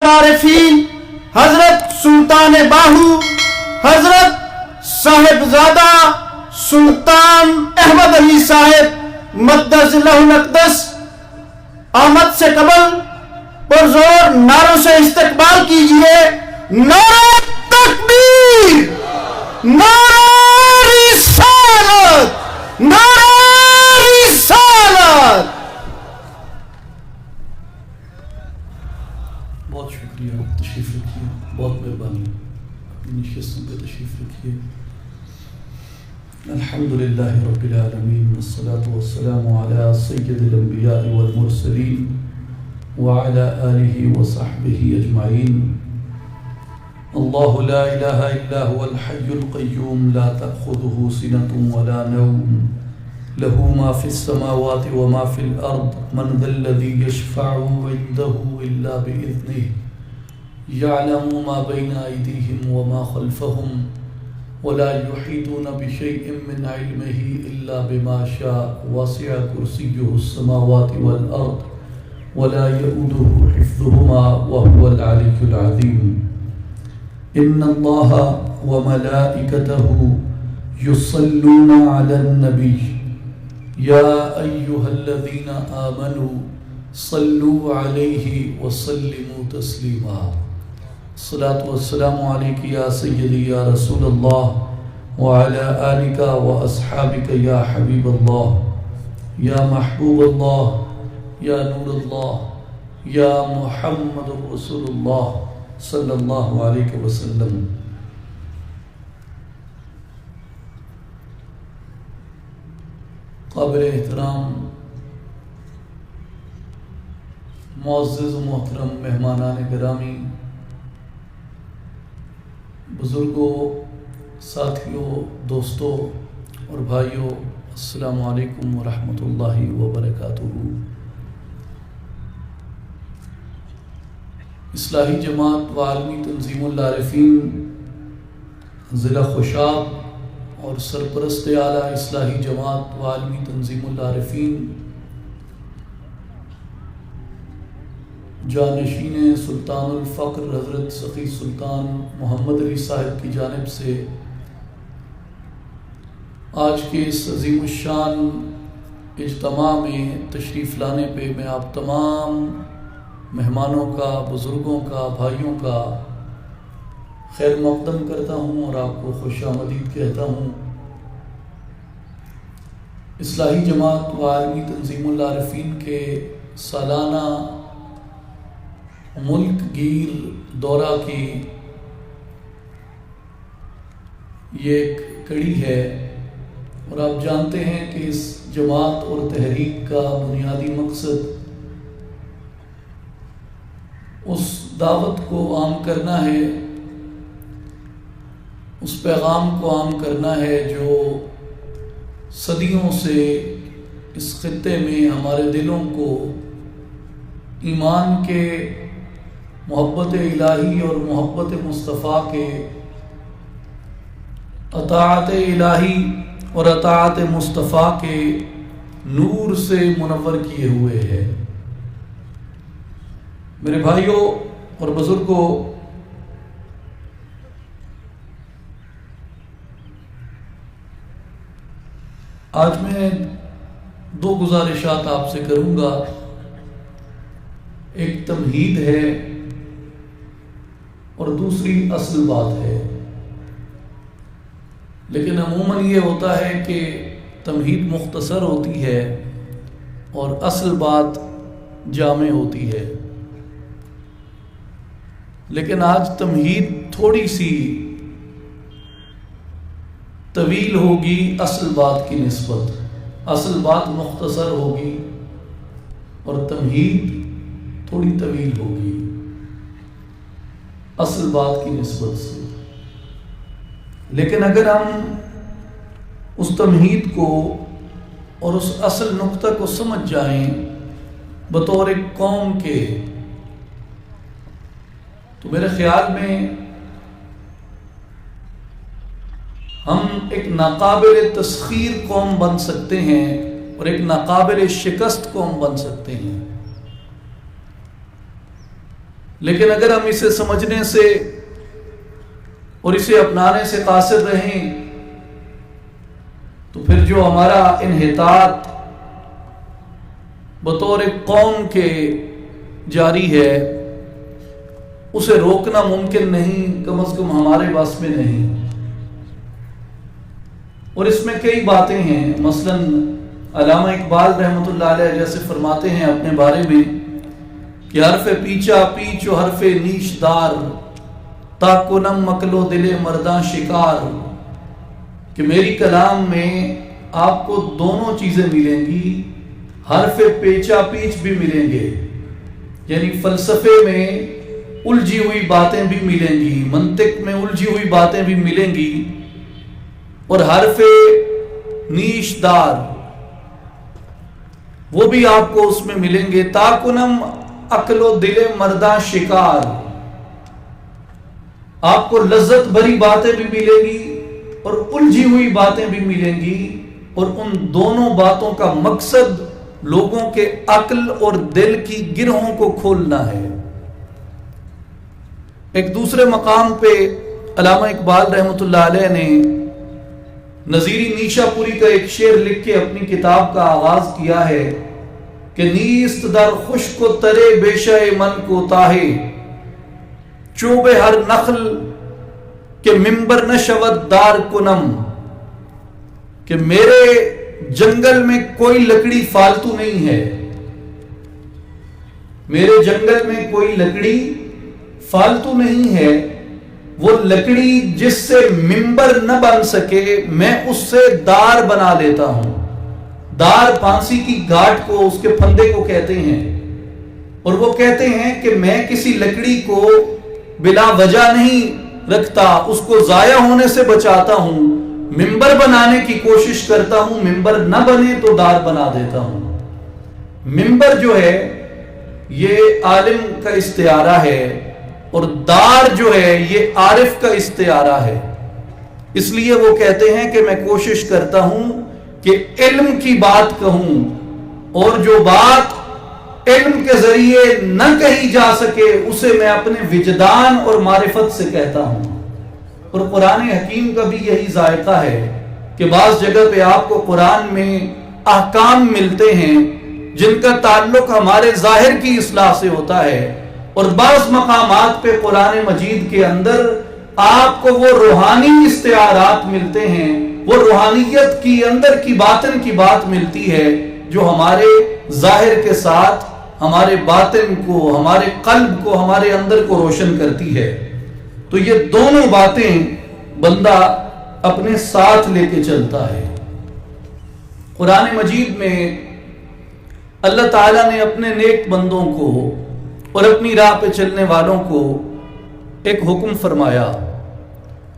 عارفین حضرت سلطان باہو حضرت صاحبزادہ سلطان احمد علی صاحب مقدس اللہ الاقدس آمد سے قبل پرزور نعروں سے استقبال کیجئے. نعرہ تکبیر، نعرہ رسالت، نعرہ رسالت. بہت شکریہ، تشریف رکھیے. بہت مہربانی، اپنی نشستوں پہ تشریف رکھیے. الحمدللہ رب العالمین والصلاة والسلام علی سید الانبیاء والمرسلین وعلی آلہ وصحبہ اجمعین. اللہ لا الہ الا هو الحی القیوم لا تأخذه سنة ولا نوم له ما في السماوات وما في الأرض من ذا الذي يشفع عنده إلا بإذنه يعلم ما بين أيديهم وما خلفهم ولا يحيطون بشيء من علمه إلا بما شاء وسع كرسيه السماوات والأرض ولا يؤوده حفظهما وهو العلي العظيم. إن الله وملائكته يصلون على النبي يا أيها الذين آمنوا صلوا عليه وسلموا تسليما. الصلاة والسلام عليك يا سيدي يا رسول الله وعلى آلك وأصحابك يا حبيب الله يا محبوب الله يا نور الله يا محمد رسول الله صلی اللہ علیہ وسلم. قابل احترام معزز و محترم مہمانان گرامی، بزرگوں، ساتھیوں، دوستوں اور بھائیوں، السلام علیکم ورحمۃ اللہ وبرکاتہ. اصلاحی جماعت و عالمی تنظیم العارفین ضلع خوشاب اور سرپرست اعلیٰ اصلاحی جماعت و عالمی تنظیم العارفین جانشین سلطان الفقر حضرت سخی سلطان محمد علی صاحب کی جانب سے آج کے اس عظیم الشان اجتماع میں تشریف لانے پہ میں آپ تمام مہمانوں کا، بزرگوں کا، بھائیوں کا خیر مقدم کرتا ہوں اور آپ کو خوش آمدید کہتا ہوں. اصلاحی جماعت و عالمی تنظیم العارفین کے سالانہ ملک گیر دورہ کی یہ ایک کڑی ہے، اور آپ جانتے ہیں کہ اس جماعت اور تحریک کا بنیادی مقصد اس دعوت کو عام کرنا ہے، اس پیغام کو عام کرنا ہے جو صدیوں سے اس خطے میں ہمارے دلوں کو ایمان کے، محبت الہی اور محبت مصطفیٰ کے، اطاعت الہی اور اطاعت مصطفیٰ کے نور سے منور کیے ہوئے ہے. میرے بھائیوں اور بزرگوں، آج میں دو گزارشات آپ سے کروں گا. ایک تمہید ہے اور دوسری اصل بات ہے. لیکن عموماً یہ ہوتا ہے کہ تمہید مختصر ہوتی ہے اور اصل بات جامع ہوتی ہے. لیکن آج تمہید تھوڑی سی طویل ہوگی اصل بات کی نسبت. اصل بات مختصر ہوگی اور تمہید تھوڑی طویل ہوگی اصل بات کی نسبت سے. لیکن اگر ہم اس تمہید کو اور اس اصل نقطہ کو سمجھ جائیں بطور ایک قوم کے، تو میرے خیال میں ہم ایک ناقابل تسخیر قوم بن سکتے ہیں اور ایک ناقابل شکست قوم بن سکتے ہیں. لیکن اگر ہم اسے سمجھنے سے اور اسے اپنانے سے قاصر رہیں تو پھر جو ہمارا انحطاط بطور قوم کے جاری ہے اسے روکنا ممکن نہیں، کم از کم ہمارے بس میں نہیں۔ اور اس میں کئی باتیں ہیں، مثلا علامہ اقبال رحمۃ اللہ علیہ جیسے فرماتے ہیں اپنے بارے میں کہ حرف پیچا پیچ و حرف نیش دار تا کنم مکلو دل مرداں شکار، کہ میری کلام میں آپ کو دونوں چیزیں ملیں گی، حرف پیچا پیچ بھی ملیں گے، یعنی فلسفے میں الجھی ہوئی باتیں بھی ملیں گی، منطق میں الجھی ہوئی باتیں بھی ملیں گی، اور حرف نیش دار وہ بھی آپ کو اس میں ملیں گے۔ تاکنم عقل و دل مرداں شکار، آپ کو لذت بھری باتیں بھی ملیں گی اور الجھی ہوئی باتیں بھی ملیں گی، اور ان دونوں باتوں کا مقصد لوگوں کے عقل اور دل کی گرہوں کو کھولنا ہے۔ ایک دوسرے مقام پہ علامہ اقبال رحمۃ اللہ علیہ نے نظیری نیشا پوری کا ایک شعر لکھ کے اپنی کتاب کا آغاز کیا ہے کہ نیست در خشک و ترے بیشہ من کو تاہے چوب ہر نخل کہ ممبر نشود دار کنم، کہ میرے جنگل میں کوئی لکڑی فالتو نہیں ہے، میرے جنگل میں کوئی لکڑی فالتو نہیں ہے، وہ لکڑی جس سے ممبر نہ بن سکے میں اس سے دار بنا لیتا ہوں۔ دار پھانسی کی گھاٹ کو، اس کے پھندے کو کہتے ہیں، اور وہ کہتے ہیں کہ میں کسی لکڑی کو بلا وجہ نہیں رکھتا، اس کو ضائع ہونے سے بچاتا ہوں، ممبر بنانے کی کوشش کرتا ہوں، ممبر نہ بنے تو دار بنا دیتا ہوں۔ ممبر جو ہے یہ عالم کا استعارہ ہے، اور دار جو ہے یہ عارف کا استعارہ ہے، اس لیے وہ کہتے ہیں کہ میں کوشش کرتا ہوں کہ علم کی بات کہوں، اور جو بات علم کے ذریعے نہ کہی جا سکے اسے میں اپنے وجدان اور معرفت سے کہتا ہوں۔ اور قرآن حکیم کا بھی یہی ذائقہ ہے کہ بعض جگہ پہ آپ کو قرآن میں احکام ملتے ہیں جن کا تعلق ہمارے ظاہر کی اصلاح سے ہوتا ہے، اور بعض مقامات پہ قرآن مجید کے اندر آپ کو وہ روحانی استعارات ملتے ہیں، وہ روحانیت کی اندر کی باطن کی بات ملتی ہے جو ہمارے ظاہر کے ساتھ ہمارے باطن کو، ہمارے قلب کو، ہمارے اندر کو روشن کرتی ہے۔ تو یہ دونوں باتیں بندہ اپنے ساتھ لے کے چلتا ہے۔ قرآن مجید میں اللہ تعالیٰ نے اپنے نیک بندوں کو اور اپنی راہ پہ چلنے والوں کو ایک حکم فرمایا،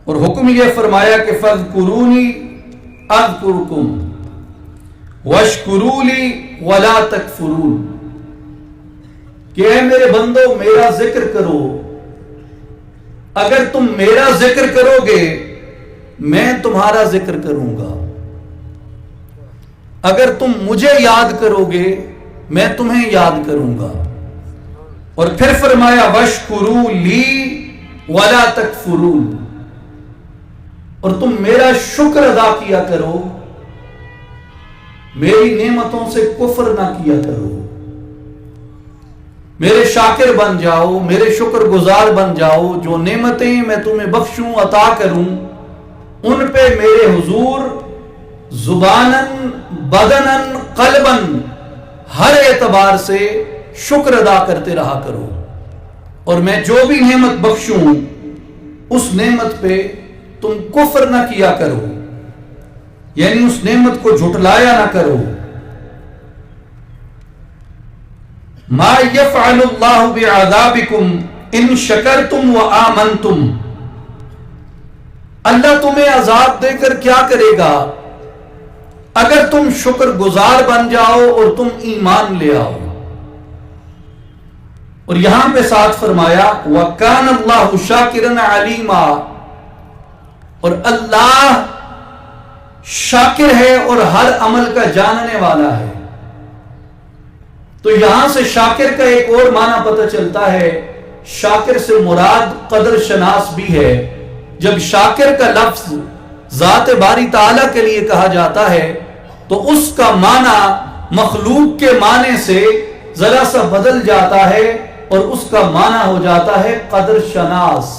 اور حکم یہ فرمایا کہ فَاذْكُرُونِي أَذْكُرْكُمْ وَاشْكُرُوا لِي وَلَا تَكْفُرُونَ، کہ اے میرے بندو میرا ذکر کرو، اگر تم میرا ذکر کرو گے میں تمہارا ذکر کروں گا، اگر تم مجھے یاد کرو گے میں تمہیں یاد کروں گا۔ اور پھر فرمایا وَاشْكُرُوا لِي وَلَا تَكْفُرُونَ، اور تم میرا شکر ادا کیا کرو، میری نعمتوں سے کفر نہ کیا کرو، میرے شاکر بن جاؤ، میرے شکر گزار بن جاؤ، جو نعمتیں میں تمہیں بخشوں عطا کروں ان پہ میرے حضور زباناً بدناً قلباً ہر اعتبار سے شکر ادا کرتے رہا کرو، اور میں جو بھی نعمت بخشوں اس نعمت پہ تم کفر نہ کیا کرو، یعنی اس نعمت کو جھٹلایا نہ کرو۔ ما یفعل اللہ بعذابکم ان شکرتم وآمنتم، اللہ تمہیں عذاب دے کر کیا کرے گا اگر تم شکر گزار بن جاؤ اور تم ایمان لے آؤ۔ اور یہاں پہ ساتھ فرمایا وَكَانَ اللَّهُ شَاكِرًا عَلِيمًا، اور اللہ شاکر ہے اور ہر عمل کا جاننے والا ہے۔ تو یہاں سے شاکر کا ایک اور معنی پتہ چلتا ہے شاکر سے مراد قدر شناس بھی ہے. جب شاکر کا لفظ ذات باری تعالیٰ کے لیے کہا جاتا ہے تو اس کا معنی مخلوق کے معنی سے ذرا سا بدل جاتا ہے اور اس کا معنی ہو جاتا ہے قدر شناس.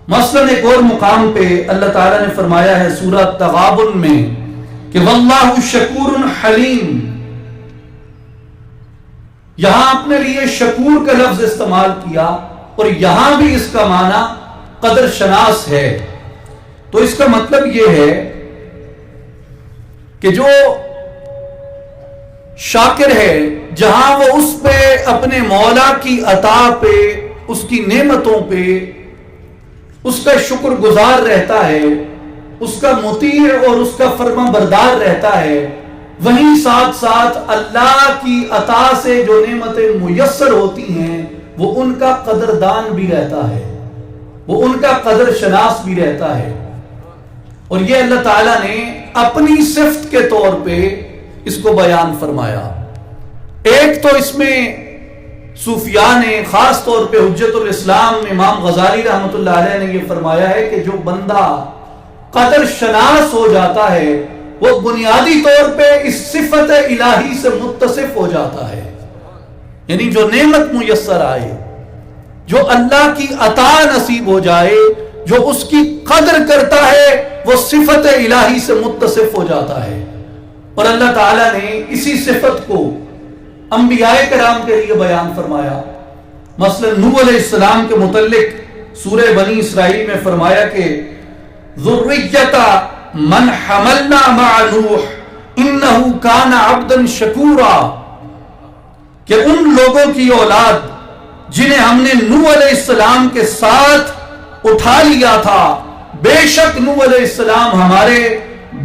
مثلا ایک اور مقام پہ اللہ تعالیٰ نے فرمایا ہے سورہ تغابن میں کہ واللہ شکور حلیم. یہاں اپنے لیے شکور کا لفظ استعمال کیا اور یہاں بھی اس کا معنی قدر شناس ہے. تو اس کا مطلب یہ ہے کہ جو شاکر ہے جہاں وہ اس پہ اپنے مولا کی عطا پہ اس کی نعمتوں پہ اس کا شکر گزار رہتا ہے, اس کا مطیع اور اس کا فرما بردار رہتا ہے, وہیں ساتھ ساتھ اللہ کی عطا سے جو نعمتیں میسر ہوتی ہیں وہ ان کا قدردان بھی رہتا ہے, وہ ان کا قدر شناس بھی رہتا ہے. اور یہ اللہ تعالیٰ نے اپنی صفت کے طور پہ اس کو بیان فرمایا. ایک تو اس میں صوفیاء نے خاص طور پہ حجت الاسلام امام غزالی رحمۃ اللہ علیہ نے یہ فرمایا ہے کہ جو بندہ قدر شناس ہو جاتا ہے وہ بنیادی طور پہ اس صفت الہی سے متصف ہو جاتا ہے. یعنی جو نعمت میسر آئے, جو اللہ کی عطا نصیب ہو جائے, جو اس کی قدر کرتا ہے وہ صفت الہی سے متصف ہو جاتا ہے. اور اللہ تعالیٰ نے اسی صفت کو انبیاء کرام کے لیے بیان فرمایا. مثلا نوح علیہ السلام کے متعلق سورہ بنی اسرائیل میں فرمایا کہ ذریۃ من حملنا مع نوح انہ کان عبدا شکورا, کہ ان لوگوں کی اولاد جنہیں ہم نے نوح علیہ السلام کے ساتھ اٹھا لیا تھا, بے شک نوح علیہ السلام ہمارے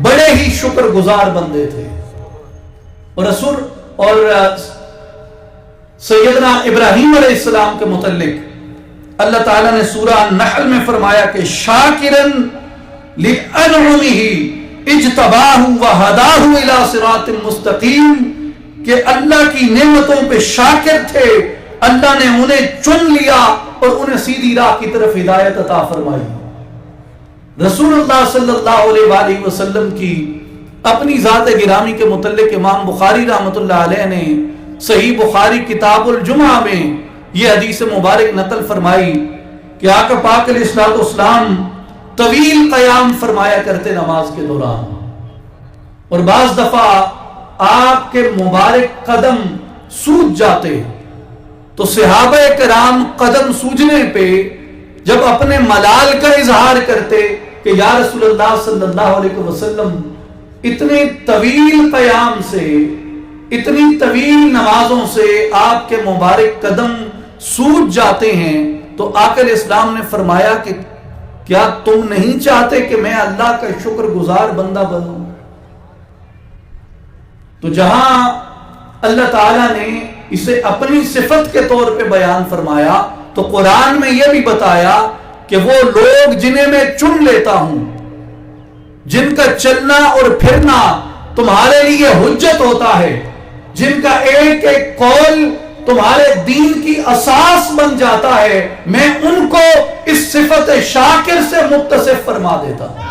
بڑے ہی شکر گزار بندے تھے. اور رسول اور سیدنا ابراہیم علیہ السلام کے متعلق اللہ تعالیٰ نے سورہ النحل میں فرمایا کہ شاکرن لِأَنْعُمِهِ اجْتَبَاهُ وَهَدَاهُ إِلَى صِرَاطٍ مُسْتَقِيمٍ, کہ اللہ کی نعمتوں پہ شاکر تھے, اللہ نے انہیں چن لیا اور انہیں سیدھی راہ کی طرف ہدایت عطا فرمائی. رسول اللہ صلی اللہ علیہ وآلہ وسلم کی اپنی ذات گرامی کے متعلق امام بخاری رحمۃ اللہ علیہ نے صحیح بخاری کتاب الجمعہ میں یہ حدیث مبارک نقل فرمائی کہ آقا پاک علیہ الصلوۃ والسلام طویل قیام فرمایا کرتے نماز کے دوران, اور بعض دفعہ آپ کے مبارک قدم سوج جاتے تو صحابہ کرام قدم سوجنے پہ جب اپنے ملال کا اظہار کرتے کہ یا رسول اللہ صلی اللہ علیہ وسلم اتنے طویل قیام سے, اتنی طویل نمازوں سے آپ کے مبارک قدم سوج جاتے ہیں, تو آقا علیہ السلام نے فرمایا کہ کیا تم نہیں چاہتے کہ میں اللہ کا شکر گزار بندہ بنوں؟ تو جہاں اللہ تعالیٰ نے اسے اپنی صفت کے طور پہ بیان فرمایا تو قرآن میں یہ بھی بتایا کہ وہ لوگ جنہیں میں چن لیتا ہوں, جن کا چلنا اور پھرنا تمہارے لیے حجت ہوتا ہے, جن کا ایک ایک قول تمہارے دین کی اساس بن جاتا ہے, میں ان کو اس صفت شاکر سے متصف فرما دیتا ہوں.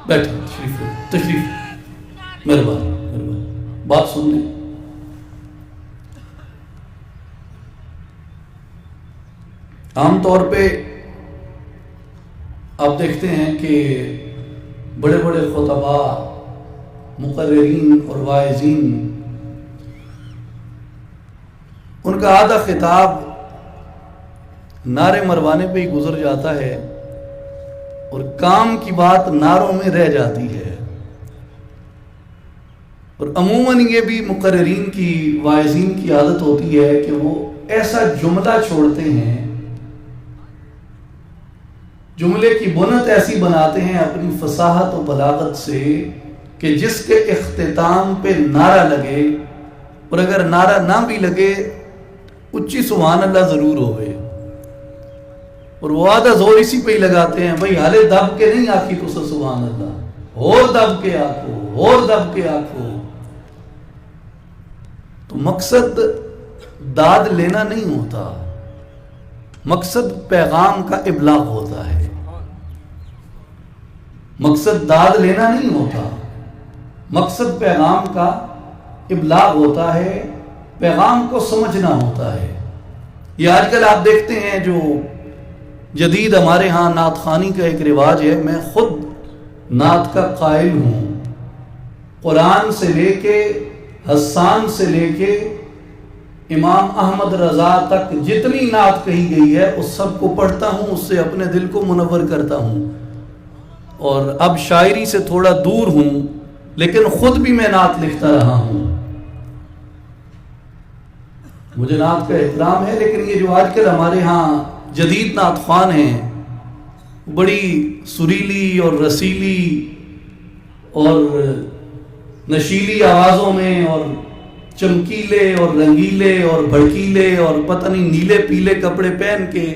بیٹھیں, تشریف مہربانی بات سن لیں. عام طور پہ آپ دیکھتے ہیں کہ بڑے بڑے خطباء, مقررین اور واعظین, ان کا آدھا خطاب نعرے مروانے پہ ہی گزر جاتا ہے اور کام کی بات نعروں میں رہ جاتی ہے. اور عموماً یہ بھی مقررین کی, واعظین کی عادت ہوتی ہے کہ وہ ایسا جملہ چھوڑتے ہیں, جملے کی بنت ایسی بناتے ہیں اپنی فصاحت و بلاغت سے کہ جس کے اختتام پہ نعرہ لگے, اور اگر نعرہ نہ بھی لگے اچھی سبحان اللہ ضرور ہوئے. اور وہ آدھا زور اسی پہ ہی لگاتے ہیں، بھائی ہالے دب کے نہیں آکھی تو سبحان اللہ، اور دب کے آکھو، اور دب کے آکھو۔ تو مقصد داد لینا نہیں ہوتا، مقصد پیغام کا ابلاغ ہوتا ہے۔ مقصد داد لینا نہیں ہوتا، مقصد پیغام کا ابلاغ ہوتا ہے، پیغام کو سمجھنا ہوتا ہے۔ یہ آج کل آپ دیکھتے ہیں جو جدید ہمارے ہاں نعت خوانی کا ایک رواج ہے، میں خود نعت کا قائل ہوں، قرآن سے لے کے حسان سے لے کے امام احمد رضا تک جتنی نعت کہی گئی ہے اس سب کو پڑھتا ہوں، اس سے اپنے دل کو منور کرتا ہوں، اور اب شاعری سے تھوڑا دور ہوں لیکن خود بھی میں نعت لکھتا رہا ہوں۔ مجھے نعت کا احترام ہے، لیکن یہ جو آج کل ہمارے ہاں جدید نعت خوان ہیں بڑی سریلی اور رسیلی اور نشیلی آوازوں میں اور چمکیلے اور رنگیلے اور بھڑکیلے اور پتہ نہیں نیلے پیلے کپڑے پہن کے،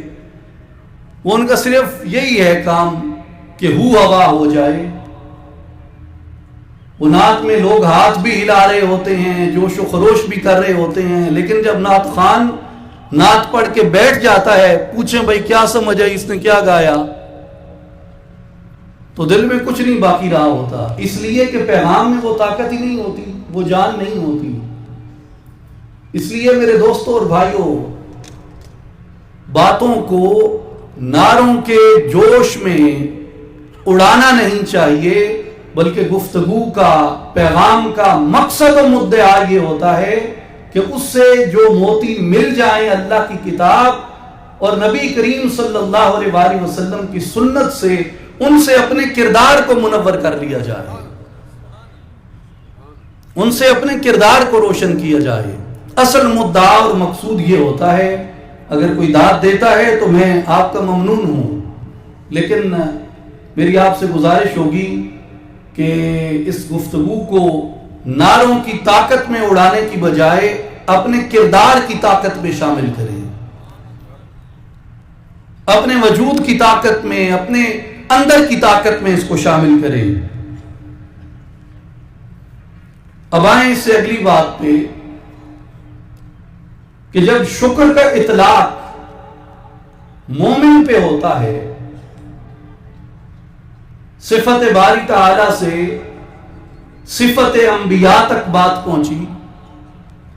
وہ ان کا صرف یہی ہے کام کہ ہو ہوا ہو جائے۔ وہ نعت میں لوگ ہاتھ بھی ہلا رہے ہوتے ہیں، جوش و خروش بھی کر رہے ہوتے ہیں، لیکن جب نعت خوان نعت پڑھ کے بیٹھ جاتا ہے، پوچھیں بھائی کیا سمجھ آئی، اس نے کیا گایا، تو دل میں کچھ نہیں باقی رہا ہوتا، اس لیے کہ پیغام میں وہ طاقت ہی نہیں ہوتی، وہ جان نہیں ہوتی۔ اس لیے میرے دوستوں اور بھائیوں، باتوں کو نعروں کے جوش میں اڑانا نہیں چاہیے، بلکہ گفتگو کا، پیغام کا مقصد و مدعا یہ ہوتا ہے کہ اس سے جو موتی مل جائیں اللہ کی کتاب اور نبی کریم صلی اللہ علیہ وآلہ وسلم کی سنت سے، ان سے اپنے کردار کو منور کر لیا جائے، ان سے اپنے کردار کو روشن کیا جائے۔ اصل مدعا اور مقصود یہ ہوتا ہے، اگر کوئی داد دیتا ہے تو میں آپ کا ممنون ہوں، لیکن میری آپ سے گزارش ہوگی کہ اس گفتگو کو نعروں کی طاقت میں اڑانے کی بجائے اپنے کردار کی طاقت میں شامل کریں، اپنے وجود کی طاقت میں، اپنے اندر کی طاقت میں اس کو شامل کریں۔ اب آئیں اس سے اگلی بات پہ کہ جب شکر کا اطلاق مومن پہ ہوتا ہے، صفت باری تعالی سے صفت انبیاء تک بات پہنچی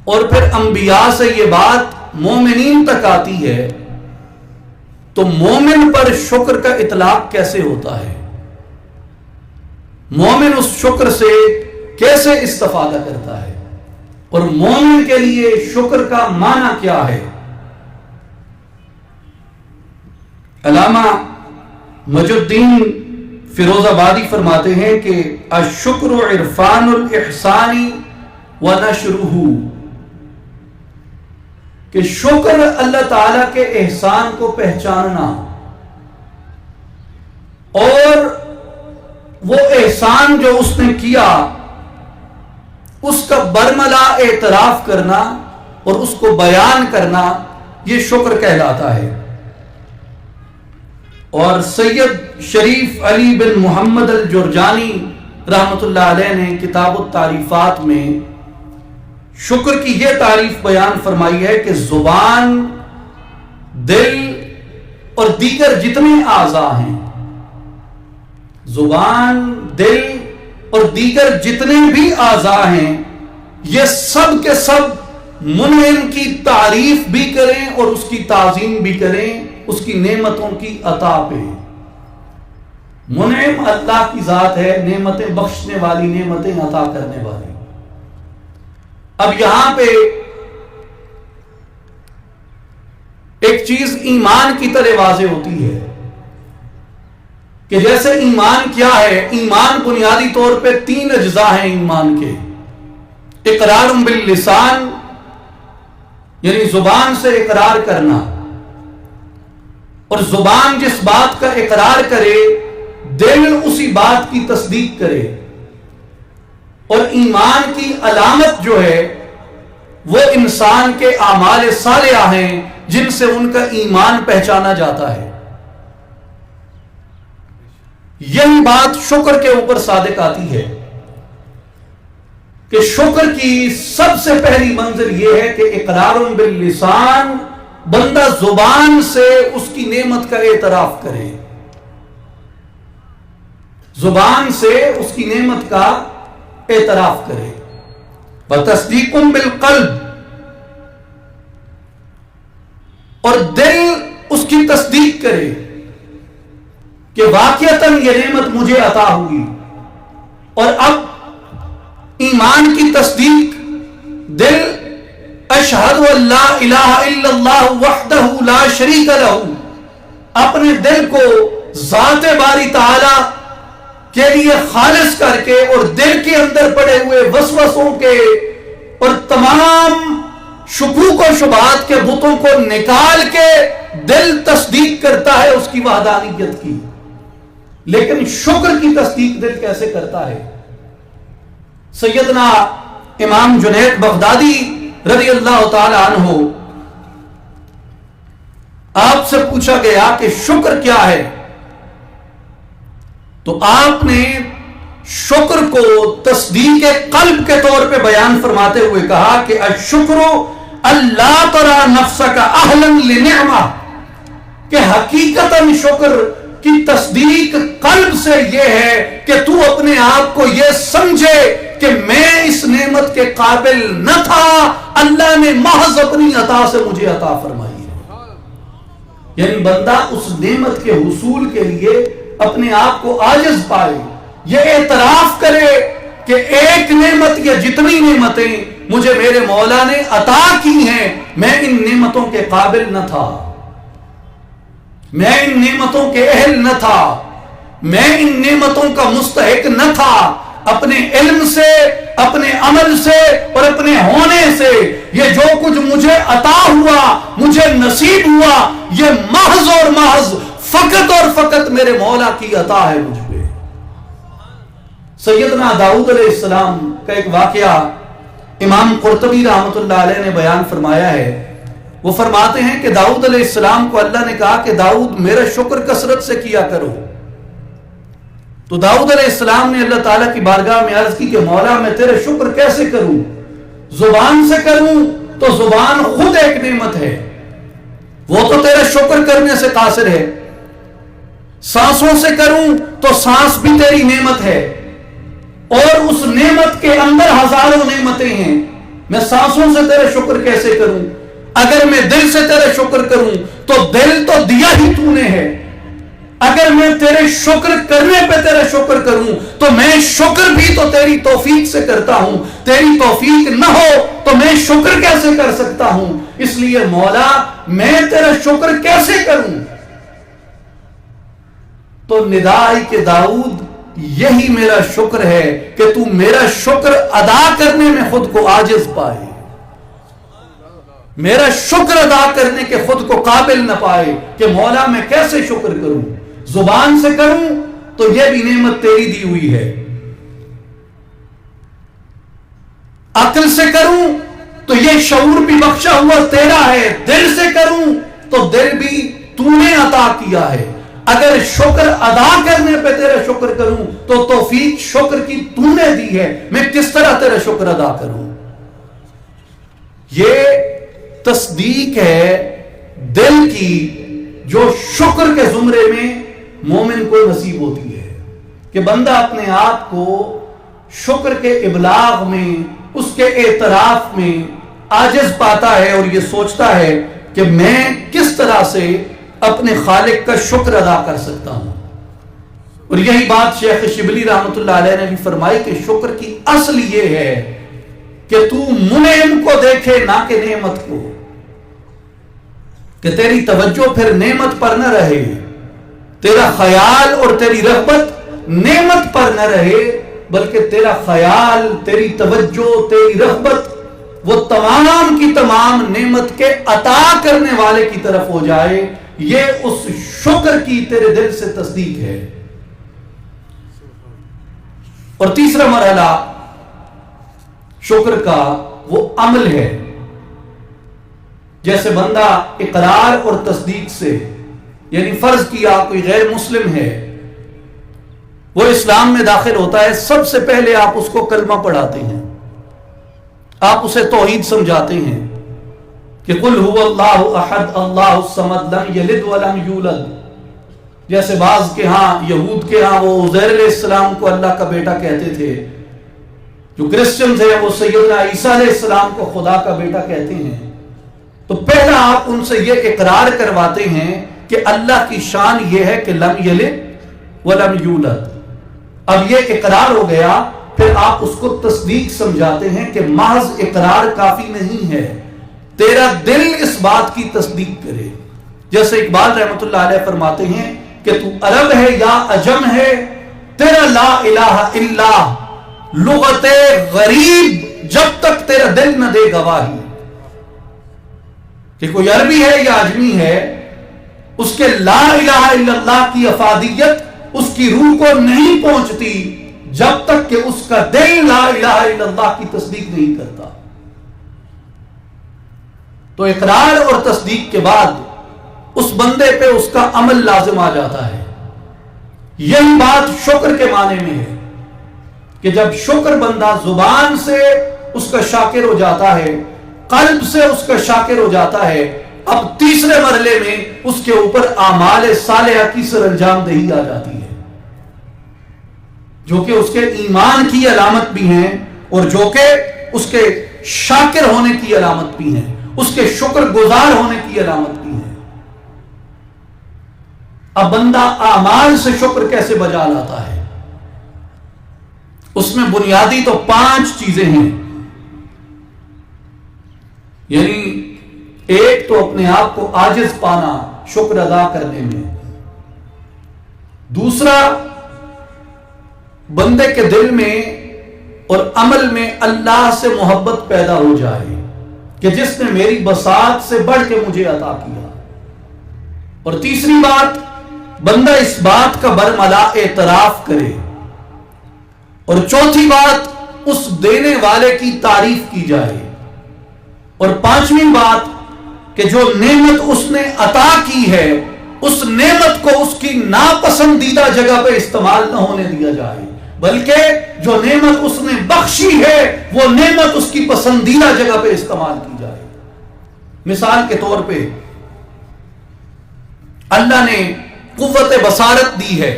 اور پھر انبیاء سے یہ بات مومنین تک آتی ہے، تو مومن پر شکر کا اطلاق کیسے ہوتا ہے؟ مومن اس شکر سے کیسے استفادہ کرتا ہے؟ اور مومن کے لیے شکر کا معنی کیا ہے؟ علامہ مجد الدین فیروز آبادی فرماتے ہیں کہ الشکر عرفان الاحسان ونشرہ، کہ شکر اللہ تعالی کے احسان کو پہچاننا اور وہ احسان جو اس نے کیا اس کا برملا اعتراف کرنا اور اس کو بیان کرنا، یہ شکر کہلاتا ہے۔ اور سید شریف علی بن محمد الجرجانی رحمت اللہ علیہ نے کتاب التعریفات میں شکر کی یہ تعریف بیان فرمائی ہے کہ زبان، دل اور دیگر جتنے اعضاء ہیں، زبان، دل اور دیگر جتنے بھی اعضاء ہیں، یہ سب کے سب منعم کی تعریف بھی کریں اور اس کی تعظیم بھی کریں، اس کی نعمتوں کی عطا پہ۔ منعم اللہ کی ذات ہے، نعمتیں بخشنے والی، نعمتیں عطا کرنے والی۔ اب یہاں پہ ایک چیز ایمان کی طرح واضح ہوتی ہے کہ جیسے ایمان کیا ہے، ایمان بنیادی طور پہ 3 اجزاء ہیں ایمان کے۔ اقرار باللسان، یعنی زبان سے اقرار کرنا، اور زبان جس بات کا اقرار کرے دل اسی بات کی تصدیق کرے، اور ایمان کی علامت جو ہے وہ انسان کے اعمال صالحہ ہیں جن سے ان کا ایمان پہچانا جاتا ہے۔ یہی بات شکر کے اوپر صادق آتی ہے کہ شکر کی سب سے پہلی منزل یہ ہے کہ اقرار باللسان، بندہ زبان سے اس کی نعمت کا اعتراف کرے، زبان سے اس کی نعمت کا اعتراف کرے، وتصدیق بالقلب، اور دل اس کی تصدیق کرے کہ واقعتاً یہ نعمت مجھے عطا ہوئی۔ اور اب ایمان کی تصدیق، دل اشہد ان لا الہ الا اللہ وحدہ لا شریک لہ، اپنے دل کو ذات باری تعالی کے لیے خالص کر کے اور دل کے اندر پڑے ہوئے وسوسوں کے اور تمام شکوک و شبہات کے بتوں کو نکال کے دل تصدیق کرتا ہے اس کی وحدانیت کی۔ لیکن شکر کی تصدیق دل کیسے کرتا ہے؟ سیدنا امام جنید بغدادی رضی اللہ تعالی عنہ، آپ سے پوچھا گیا کہ شکر کیا ہے، تو آپ نے شکر کو تصدیق قلب کے طور پہ بیان فرماتے ہوئے کہا کہ الشکر اللہ ترى نفسک اہلا لنعمہ، کہ حقیقتاً شکر کی تصدیق قلب سے یہ ہے کہ تو اپنے آپ کو یہ سمجھے کہ میں اس نعمت کے قابل نہ تھا، اللہ نے محض اپنی عطا سے مجھے عطا فرمائی ہے۔ یعنی بندہ اس نعمت کے حصول کے لیے اپنے آپ کو عاجز پائے، یہ اعتراف کرے کہ ایک نعمت یا جتنی نعمتیں مجھے میرے مولا نے عطا کی ہیں، میں ان نعمتوں کے قابل نہ تھا، میں ان نعمتوں کے اہل نہ تھا، میں ان نعمتوں کا مستحق نہ تھا۔ اپنے علم سے، اپنے عمل سے اور اپنے ہونے سے یہ جو کچھ مجھے عطا ہوا، مجھے نصیب ہوا، یہ محض اور محض فقط اور فقط میرے مولا کی عطا ہے مجھ پہ۔ سیدنا داؤد علیہ السلام کا ایک واقعہ امام قرطبی رحمۃ اللہ علیہ نے بیان فرمایا ہے۔ وہ فرماتے ہیں کہ داؤد علیہ السلام کو اللہ نے کہا کہ داؤد میرا شکر کثرت سے کیا کرو، تو داؤد علیہ السلام نے اللہ تعالیٰ کی بارگاہ میں عرض کی کہ مولا میں تیرے شکر کیسے کروں؟ زبان سے کروں تو زبان خود ایک نعمت ہے، وہ تو تیرے شکر کرنے سے قاصر ہے، سانسوں سے کروں تو سانس بھی تیری نعمت ہے، اور اس نعمت کے اندر ہزاروں نعمتیں ہیں، میں سانسوں سے تیرے شکر کیسے کروں؟ اگر میں دل سے تیرے شکر کروں تو دل تو دیا ہی تو نے ہے، اگر میں تیرے شکر کرنے پہ تیرے شکر کروں تو میں شکر بھی تو تیری توفیق سے کرتا ہوں، تیری توفیق نہ ہو تو میں شکر کیسے کر سکتا ہوں؟ اس لیے مولا میں تیرا شکر کیسے کروں؟ تو ندائی کہ داؤد یہی میرا شکر ہے کہ تو میرا شکر ادا کرنے میں خود کو عاجز پائے، میرا شکر ادا کرنے کے خود کو قابل نہ پائے کہ مولا میں کیسے شکر کروں؟ زبان سے کروں تو یہ بھی نعمت تیری دی ہوئی ہے، عقل سے کروں تو یہ شعور بھی بخشا ہوا تیرا ہے، دل سے کروں تو دل بھی تو نے عطا کیا ہے۔ اگر شکر ادا کرنے پہ تیرا شکر کروں تو توفیق شکر کی تو نے دی ہے، میں کس طرح تیرا شکر ادا کروں؟ یہ تصدیق ہے دل کی جو شکر کے زمرے میں مومن کو نصیب ہوتی ہے، کہ بندہ اپنے آپ کو شکر کے ابلاغ میں، اس کے اعتراف میں عاجز پاتا ہے اور یہ سوچتا ہے کہ میں کس طرح سے اپنے خالق کا شکر ادا کر سکتا ہوں۔ اور یہی بات شیخ شبلی رحمۃ اللہ علیہ نے بھی فرمائی کہ شکر کی اصل یہ ہے کہ تو منعم کو دیکھے نہ کہ نعمت کو، کہ تیری توجہ پھر نعمت پر نہ رہے، تیرا خیال اور تیری رغبت نعمت پر نہ رہے، بلکہ تیرا خیال، تیری توجہ، تیری رغبت وہ تمام کی تمام نعمت کے عطا کرنے والے کی طرف ہو جائے۔ یہ اس شکر کی تیرے دل سے تصدیق ہے۔ اور تیسرا مرحلہ شکر کا وہ عمل ہے، جیسے بندہ اقرار اور تصدیق سے، یعنی فرض کیا کوئی غیر مسلم ہے وہ اسلام میں داخل ہوتا ہے، سب سے پہلے آپ اس کو کلمہ پڑھاتے ہیں، آپ اسے توحید سمجھاتے ہیں کہ قل هو اللہ احد اللہ الصمد لم یلد ولم یولد. جیسے بعض کے ہاں، یہود کے ہاں، وہ عزیر علیہ السلام کو اللہ کا بیٹا کہتے تھے، جو کرسچن تھے وہ سیدنا عیسیٰ علیہ السلام کو خدا کا بیٹا کہتے ہیں. تو پہلا آپ ان سے یہ اقرار کرواتے ہیں کہ اللہ کی شان یہ ہے کہ لم یلد ولم یولد. اب یہ اقرار ہو گیا، پھر آپ اس کو تصدیق سمجھاتے ہیں کہ محض اقرار کافی نہیں ہے، تیرا دل اس بات کی تصدیق کرے. جیسے اقبال رحمت اللہ علیہ فرماتے ہیں کہ تو عرب ہے یا عجم ہے، تیرا لا الہ الا لغت غریب جب تک تیرا دل نہ دے گواہی. کہ کوئی عربی ہے یا عجمی ہے، اس کے لا الہ الا اللہ کی افادیت اس کی روح کو نہیں پہنچتی جب تک کہ اس کا دل لا الہ الا اللہ کی تصدیق نہیں کرتا. تو اقرار اور تصدیق کے بعد اس بندے پہ اس کا عمل لازم آ جاتا ہے. یہی بات شکر کے معنی میں ہے کہ جب شکر بندہ زبان سے اس کا شاکر ہو جاتا ہے، قلب سے اس کا شاکر ہو جاتا ہے، اب تیسرے مرحلے میں اس کے اوپر اعمال صالحہ کی سر انجام دہی آ جاتی ہے، جو کہ اس کے ایمان کی علامت بھی ہیں اور جو کہ اس کے شاکر ہونے کی علامت بھی ہیں، اس کے شکر گزار ہونے کی علامت بھی ہیں. اب بندہ اعمال سے شکر کیسے بجا لاتا ہے؟ اس میں بنیادی تو 5 چیزیں ہیں. یعنی ایک تو اپنے آپ کو عاجز پانا شکر ادا کرنے میں. دوسرا، بندے کے دل میں اور عمل میں اللہ سے محبت پیدا ہو جائے کہ جس نے میری بساط سے بڑھ کے مجھے عطا کیا. اور تیسری بات، بندہ اس بات کا برملا اعتراف کرے. اور چوتھی بات، اس دینے والے کی تعریف کی جائے. اور پانچویں بات کہ جو نعمت اس نے عطا کی ہے اس نعمت کو اس کی ناپسندیدہ جگہ پہ استعمال نہ ہونے دیا جائے، بلکہ جو نعمت اس نے بخشی ہے وہ نعمت اس کی پسندیدہ جگہ پہ استعمال کی جائے. مثال کے طور پہ اللہ نے قوت بصارت دی ہے،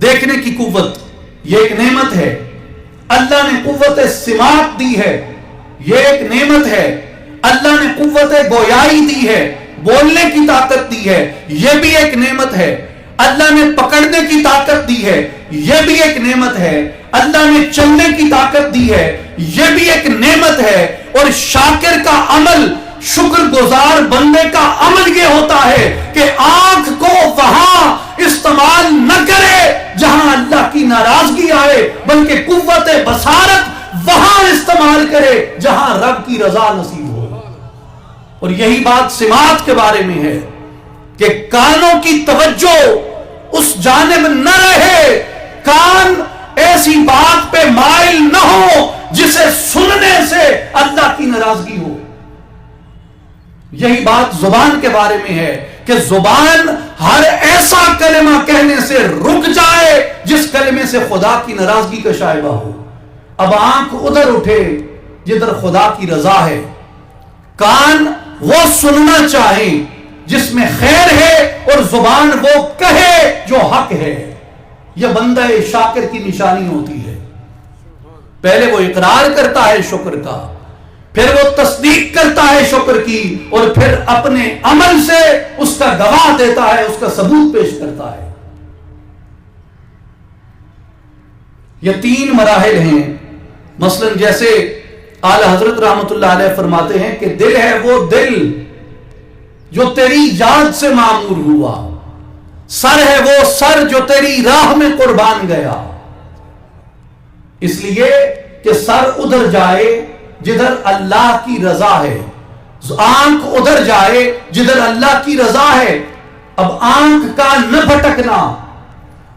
دیکھنے کی قوت، یہ ایک نعمت ہے. اللہ نے قوت سماعت دی ہے، یہ ایک نعمت ہے. اللہ نے قوت گویائی دی ہے، بولنے کی طاقت دی ہے، یہ بھی ایک نعمت ہے. اللہ نے پکڑنے کی طاقت دی ہے، یہ بھی ایک نعمت ہے. اللہ نے چلنے کی طاقت دی ہے، یہ بھی ایک نعمت ہے. اور شاکر کا عمل، شکر گزار بندے کا عمل یہ ہوتا ہے کہ آنکھ کو وہاں استعمال نہ کرے جہاں اللہ کی ناراضگی آئے، بلکہ قوت بصارت وہاں استعمال کرے جہاں رب کی رضا نصیب ہو. اور یہی بات سماعت کے بارے میں ہے کہ کانوں کی توجہ اس جانب نہ رہے، کان ایسی بات پہ مائل نہ ہو جسے سننے سے اللہ کی ناراضگی ہو. یہی بات زبان کے بارے میں ہے کہ زبان ہر ایسا کلمہ کہنے سے رک جائے جس کلمے سے خدا کی ناراضگی کا شائبہ ہو. اب آنکھ ادھر اٹھے جدھر خدا کی رضا ہے، کان وہ سننا چاہیں جس میں خیر ہے، اور زبان وہ کہے جو حق ہے. یہ بندہ شاکر کی نشانی ہوتی ہے. پہلے وہ اقرار کرتا ہے شکر کا، پھر وہ تصدیق کرتا ہے شکر کی، اور پھر اپنے عمل سے اس کا گواہ دیتا ہے، اس کا ثبوت پیش کرتا ہے. یہ 3 مراحل ہیں. مثلا جیسے اعلی حضرت رحمت اللہ علیہ فرماتے ہیں کہ دل ہے وہ دل جو تیری یاد سے معمور ہوا، سر ہے وہ سر جو تیری راہ میں قربان گیا. اس لیے کہ سر ادھر جائے جدھر اللہ کی رضا ہے، آنکھ ادھر جائے جدھر اللہ کی رضا ہے. اب آنکھ کا نہ بھٹکنا،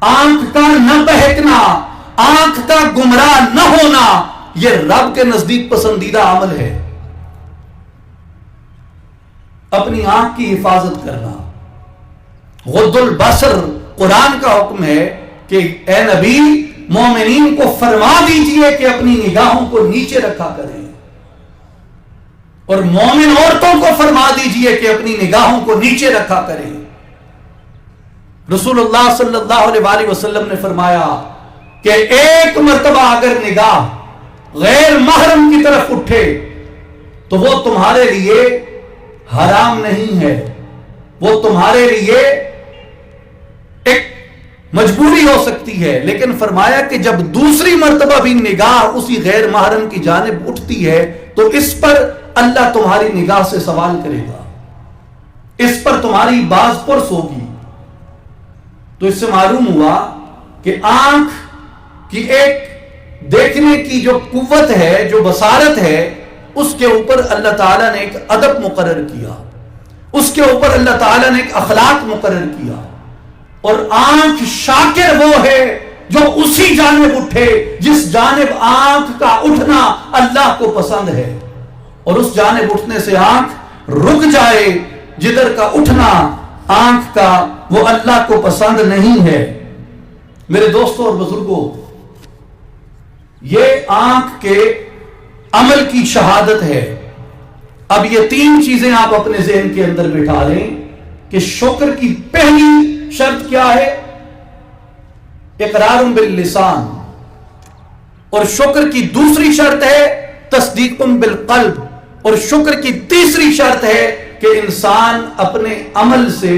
آنکھ کا نہ بہکنا، آنکھ کا گمراہ نہ ہونا، یہ رب کے نزدیک پسندیدہ عمل ہے. اپنی آنکھ کی حفاظت کرنا. غض البصر قرآن کا حکم ہے کہ اے نبی مومنین کو فرما دیجئے کہ اپنی نگاہوں کو نیچے رکھا کریں، اور مومن عورتوں کو فرما دیجئے کہ اپنی نگاہوں کو نیچے رکھا کریں۔ رسول اللہ صلی اللہ علیہ وآلہ وسلم نے فرمایا کہ ایک مرتبہ اگر نگاہ غیر محرم کی طرف اٹھے تو وہ تمہارے لیے حرام نہیں ہے، وہ تمہارے لیے ایک مجبوری ہو سکتی ہے، لیکن فرمایا کہ جب دوسری مرتبہ بھی نگاہ اسی غیر محرم کی جانب اٹھتی ہے تو اس پر اللہ تمہاری نگاہ سے سوال کرے گا، اس پر تمہاری باز پرس ہوگی۔ تو اس سے معلوم ہوا کہ آنکھ کی ایک دیکھنے کی جو قوت ہے، جو بصارت ہے، اس کے اوپر اللہ تعالیٰ نے ایک ادب مقرر کیا، اس کے اوپر اللہ تعالیٰ نے ایک اخلاق مقرر کیا، اور آنکھ شاکر وہ ہے جو اسی جانب اٹھے جس جانب آنکھ کا اٹھنا اللہ کو پسند ہے، اور اس جانب اٹھنے سے آنکھ رک جائے جدھر کا اٹھنا آنکھ کا وہ اللہ کو پسند نہیں ہے۔ میرے دوستوں اور بزرگوں، یہ آنکھ کے عمل کی شہادت ہے۔ اب یہ تین چیزیں آپ اپنے ذہن کے اندر بٹھا لیں کہ شکر کی پہلی شرط کیا ہے؟ اقرار باللسان، اور شکر کی دوسری شرط ہے تصدیق بالقلب، اور شکر کی تیسری شرط ہے کہ انسان اپنے عمل سے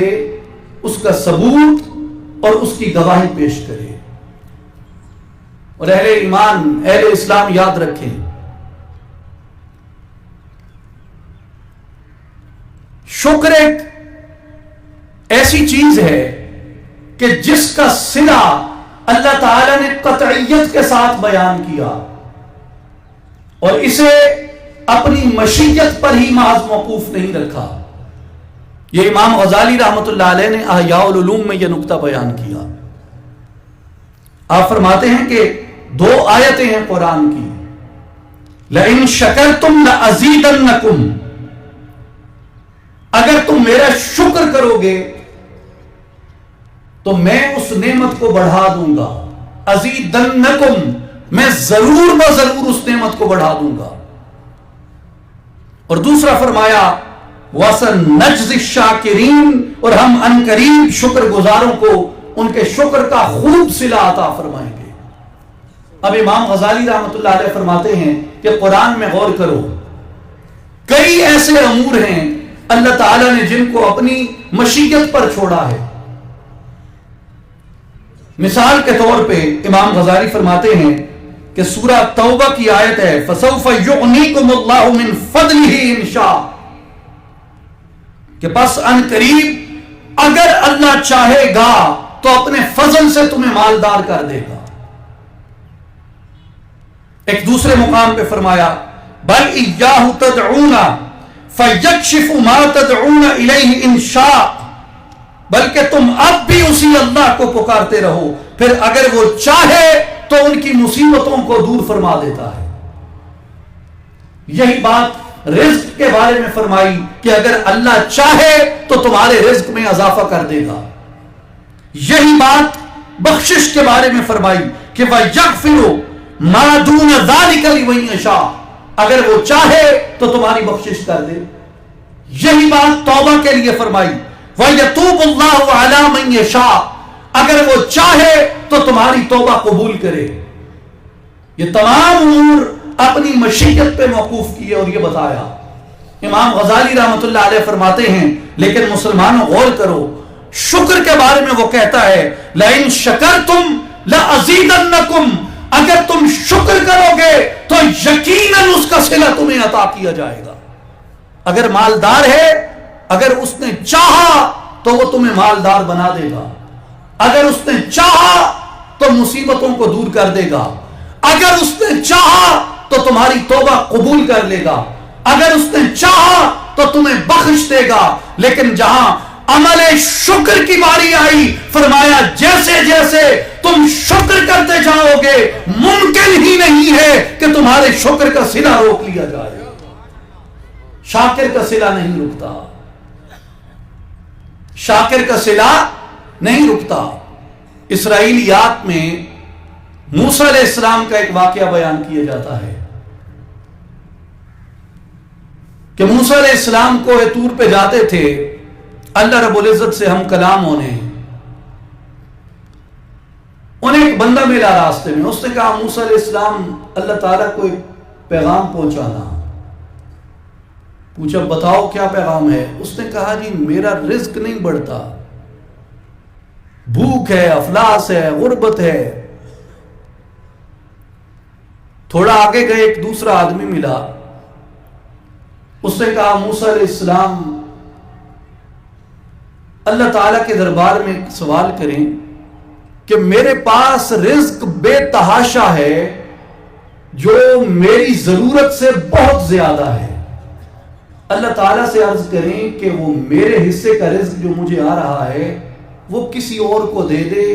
اس کا ثبوت اور اس کی گواہی پیش کرے۔ اور اہل ایمان، اہل اسلام یاد رکھیں، شکر ایک ایسی چیز ہے کہ جس کا صلہ اللہ تعالی نے قطعیت کے ساتھ بیان کیا، اور اسے اپنی مشیت پر ہی محض موقوف نہیں رکھا۔ یہ امام غزالی رحمۃ اللہ علیہ نے احیاء العلوم میں یہ نقطہ بیان کیا۔ آپ فرماتے ہیں کہ دو آیتیں ہیں قرآن کی، لَإِن شَكَرْتُمْ لَأَزِيدَنَّكُمْ، اگر تم میرا شکر کرو گے تو میں اس نعمت کو بڑھا دوں گا، ازیدنکم، میں ضرور بضرور اس نعمت کو بڑھا دوں گا۔ اور دوسرا فرمایا وَسَنَجْزِي الشَّاكِرِينَ، اور ہم عنقریب شکر گزاروں کو ان کے شکر کا خوب صلہ عطا فرمائیں گے۔ اب امام غزالی رحمۃ اللہ علیہ فرماتے ہیں کہ قرآن میں غور کرو، کئی ایسے امور ہیں اللہ تعالیٰ نے جن کو اپنی مشیت پر چھوڑا ہے۔ مثال کے طور پہ امام غزالی فرماتے ہیں کہ سورہ توبہ کی آیت ہے فَسَوْفَ يُغْنِيكُمُ اللَّهُ مِنْ فَضْلِهِ إِنْ شَاءَ، کہ پس ان قریب اگر اللہ چاہے گا تو اپنے فضل سے تمہیں مالدار کر دے گا۔ ایک دوسرے مقام پہ فرمایا بَلْ إِيَّاهُ تَدْعُونَ فَيَكْشِفُ مَا تَدْعُونَ إِلَيْهِ إِنْ شَاءَ، بلکہ تم اب بھی اسی اللہ کو پکارتے رہو، پھر اگر وہ چاہے تو ان کی مصیبتوں کو دور فرما دیتا ہے۔ یہی بات رزق کے بارے میں فرمائی کہ اگر اللہ چاہے تو تمہارے رزق میں اضافہ کر دے گا۔ یہی بات بخشش کے بارے میں فرمائی کہ وَيَغْفِرُ مَا دُونَ ذَلِكَ لِمَن يَشَاءُ، اگر وہ چاہے تو تمہاری بخشش کر دے۔ یہی بات توبہ کے لیے فرمائی وَيَتُوبُ اللَّهُ عَلَى مَن يَشَاءُ، اگر وہ چاہے تو تمہاری توبہ قبول کرے۔ یہ تمام امور اپنی مشیت پہ موقوف کیے اور یہ بتایا۔ امام غزالی رحمۃ اللہ علیہ فرماتے ہیں لیکن مسلمانوں غور کرو، شکر کے بارے میں وہ کہتا ہے لَإِن شَكَرْتُمْ لَأَزِيدَنَّكُمْ، اگر تم شکر کرو گے تو یقیناً اس کا صلہ تمہیں عطا کیا جائے گا۔ اگر مالدار ہے، اگر اس نے چاہا تو وہ تمہیں مالدار بنا دے گا، اگر اس نے چاہا تو مصیبتوں کو دور کر دے گا، اگر اس نے چاہا تو تمہاری توبہ قبول کر لے گا، اگر اس نے چاہا تو تمہیں بخش دے گا۔ لیکن جہاں عمل شکر کی باری آئی فرمایا جیسے جیسے تم شکر کرتے جاؤ گے ممکن ہی نہیں ہے کہ تمہارے شکر کا صلہ روک لیا جائے۔ شاکر کا صلہ نہیں رکتا، شاکر کا صلہ نہیں رکتا۔ اسرائیلیات میں موسیٰ علیہ السلام کا ایک واقعہ بیان کیا جاتا ہے کہ موسیٰ علیہ السلام کوہ طور پہ جاتے تھے اللہ رب العزت سے ہم کلام ہونے. انہیں ایک بندہ ملا راستے میں. اس نے کہا موسیٰ علیہ السلام اللہ تعالیٰ کو ایک پیغام پہنچانا. پوچھا بتاؤ کیا پیغام ہے؟ اس نے کہا جی میرا رزق نہیں بڑھتا، بھوک ہے، افلاس ہے، غربت ہے. تھوڑا آگے گئے ایک دوسرا آدمی ملا. اس نے کہا موسیٰ علیہ السلام اللہ تعالیٰ کے دربار میں سوال کریں کہ میرے پاس رزق بے تحاشا ہے جو میری ضرورت سے بہت زیادہ ہے. اللہ تعالیٰ سے عرض کریں کہ وہ میرے حصے کا رزق جو مجھے آ رہا ہے وہ کسی اور کو دے دے،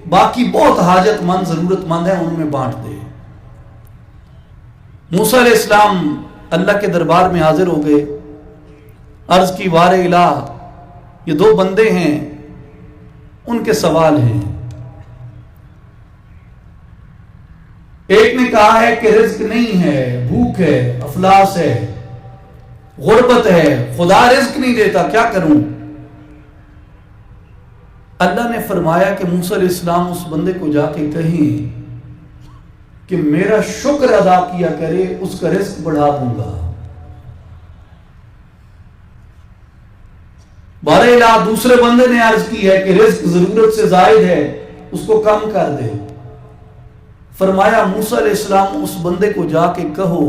باقی بہت حاجت مند ضرورت مند ہے ان میں بانٹ دے. موسیٰ علیہ السلام اللہ کے دربار میں حاضر ہو گئے. عرض کی وار الہ یہ دو بندے ہیں، ان کے سوال ہیں. ایک نے کہا ہے کہ رزق نہیں ہے، بھوک ہے، افلاس ہے، غربت ہے، خدا رزق نہیں دیتا، کیا کروں؟ اللہ نے فرمایا کہ موسیٰ علیہ السلام اس بندے کو جا کے کہیں کہ میرا شکر ادا کیا کرے، اس کا رزق بڑھا دوں گا. بہرحال دوسرے بندے نے عرض کی ہے کہ رزق ضرورت سے زائد ہے، اس کو کم کر دے. فرمایا موسیٰ علیہ السلام اس بندے کو جا کے کہو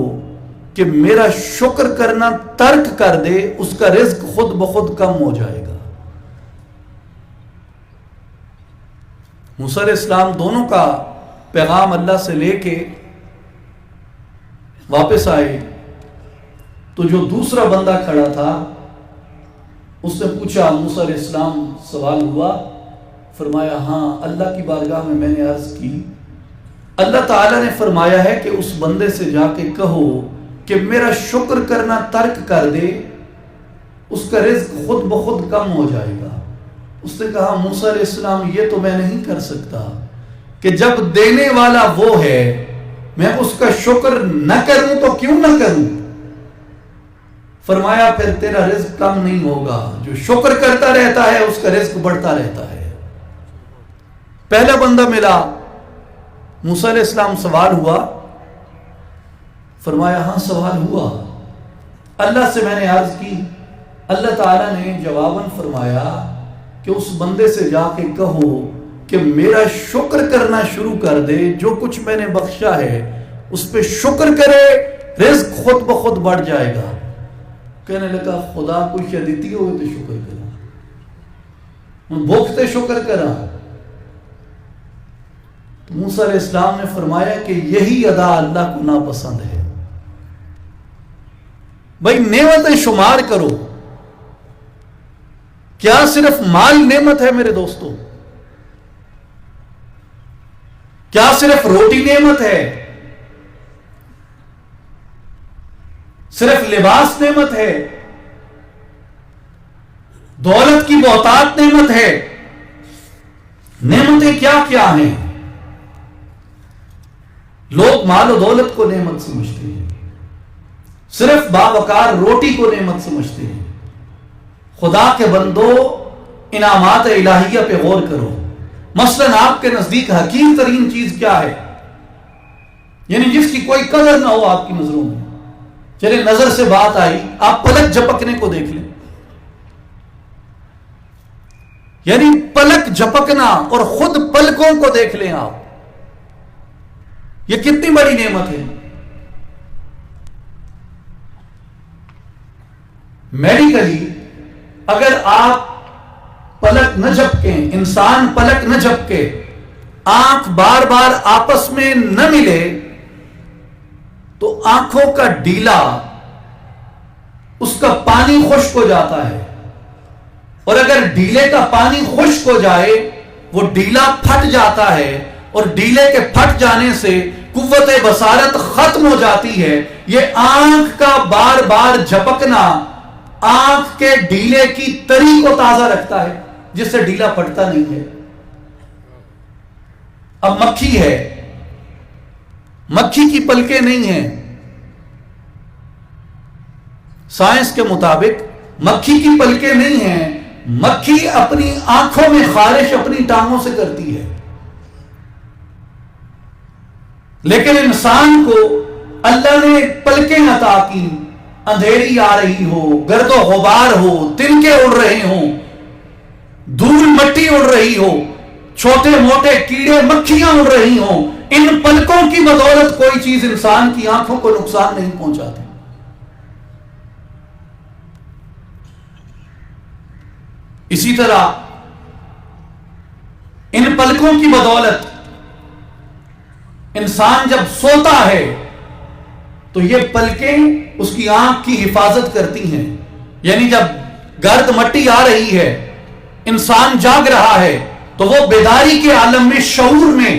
کہ میرا شکر کرنا ترک کر دے، اس کا رزق خود بخود کم ہو جائے گا. موسیٰ علیہ السلام دونوں کا پیغام اللہ سے لے کے واپس آئے تو جو دوسرا بندہ کھڑا تھا اس نے پوچھا موسیٰ علیہ السلام سوال ہوا؟ فرمایا ہاں. اللہ کی بارگاہ میں نے عرض کی اللہ تعالیٰ نے فرمایا ہے کہ اس بندے سے جا کے کہو کہ میرا شکر کرنا ترک کر دے، اس کا رزق خود بخود کم ہو جائے گا. اس نے کہا موسیٰ علیہ السلام یہ تو میں نہیں کر سکتا کہ جب دینے والا وہ ہے میں اس کا شکر نہ کروں تو کیوں نہ کروں. فرمایا پھر تیرا رزق کم نہیں ہوگا، جو شکر کرتا رہتا ہے اس کا رزق بڑھتا رہتا ہے. پہلا بندہ ملا، موسیٰ علیہ السلام سوال ہوا؟ فرمایا ہاں سوال ہوا. اللہ سے میں نے عرض کی. اللہ تعالیٰ نے جواباً فرمایا کہ اس بندے سے جا کے کہو کہ میرا شکر کرنا شروع کر دے، جو کچھ میں نے بخشا ہے اس پہ شکر کرے، رزق خود بخود بڑھ جائے گا. کہنے لگا خدا کو شدیتی ہوئے تو شکر کرا، بھوکتے شکر کرا. تو موسیٰ علیہ السلام نے فرمایا کہ یہی ادا اللہ کو ناپسند ہے. بھائی نعمتیں شمار کرو. کیا صرف مال نعمت ہے میرے دوستو؟ کیا صرف روٹی نعمت ہے؟ صرف لباس نعمت ہے؟ دولت کی بہتات نعمت ہے؟ نعمتیں کیا کیا ہیں؟ لوگ مال و دولت کو نعمت سمجھتے ہیں، صرف باوقار روٹی کو نعمت سمجھتے ہیں. خدا کے بندو انعامات الہیہ پہ غور کرو. مثلاً آپ کے نزدیک حقیر ترین چیز کیا ہے؟ یعنی جس کی کوئی قدر نہ ہو آپ کی نظروں میں. چلے نظر سے بات آئی، آپ پلک جھپکنے کو دیکھ لیں. یعنی پلک جھپکنا اور خود پلکوں کو دیکھ لیں آپ، یہ کتنی بڑی نعمت ہے. میڈیکلی اگر آپ پلک نہ جھپکیں، انسان پلک نہ جھپکے، آنکھ بار بار آپس میں نہ ملے تو آنکھوں کا ڈیلا، اس کا پانی خشک ہو جاتا ہے. اور اگر ڈیلے کا پانی خشک ہو جائے وہ ڈیلا پھٹ جاتا ہے، اور ڈیلے کے پھٹ جانے سے قوت بصارت ختم ہو جاتی ہے. یہ آنکھ کا بار بار جھپکنا آنکھ کے ڈیلے کی تری کو تازہ رکھتا ہے، جس سے ڈیلا پھٹتا نہیں ہے. اب مکھی ہے، مکھی کی پلکیں نہیں ہیں، سائنس کے مطابق مکھی کی پلکیں نہیں ہیں، مکھی اپنی آنکھوں میں خارش اپنی ٹانگوں سے کرتی ہے، لیکن انسان کو اللہ نے پلکیں عطا کی، اندھیری آ رہی ہو، گرد و غبار ہو، تنکے اڑ رہے ہوں، دھول مٹی اڑ رہی ہو، چھوٹے موٹے کیڑے مکھیاں اڑ رہی ہوں، ان پلکوں کی بدولت کوئی چیز انسان کی آنکھوں کو نقصان نہیں پہنچاتی۔ اسی طرح ان پلکوں کی بدولت انسان جب سوتا ہے تو یہ پلکیں اس کی آنکھ کی حفاظت کرتی ہیں، یعنی جب گرد مٹی آ رہی ہے، انسان جاگ رہا ہے تو وہ بیداری کے عالم میں، شعور میں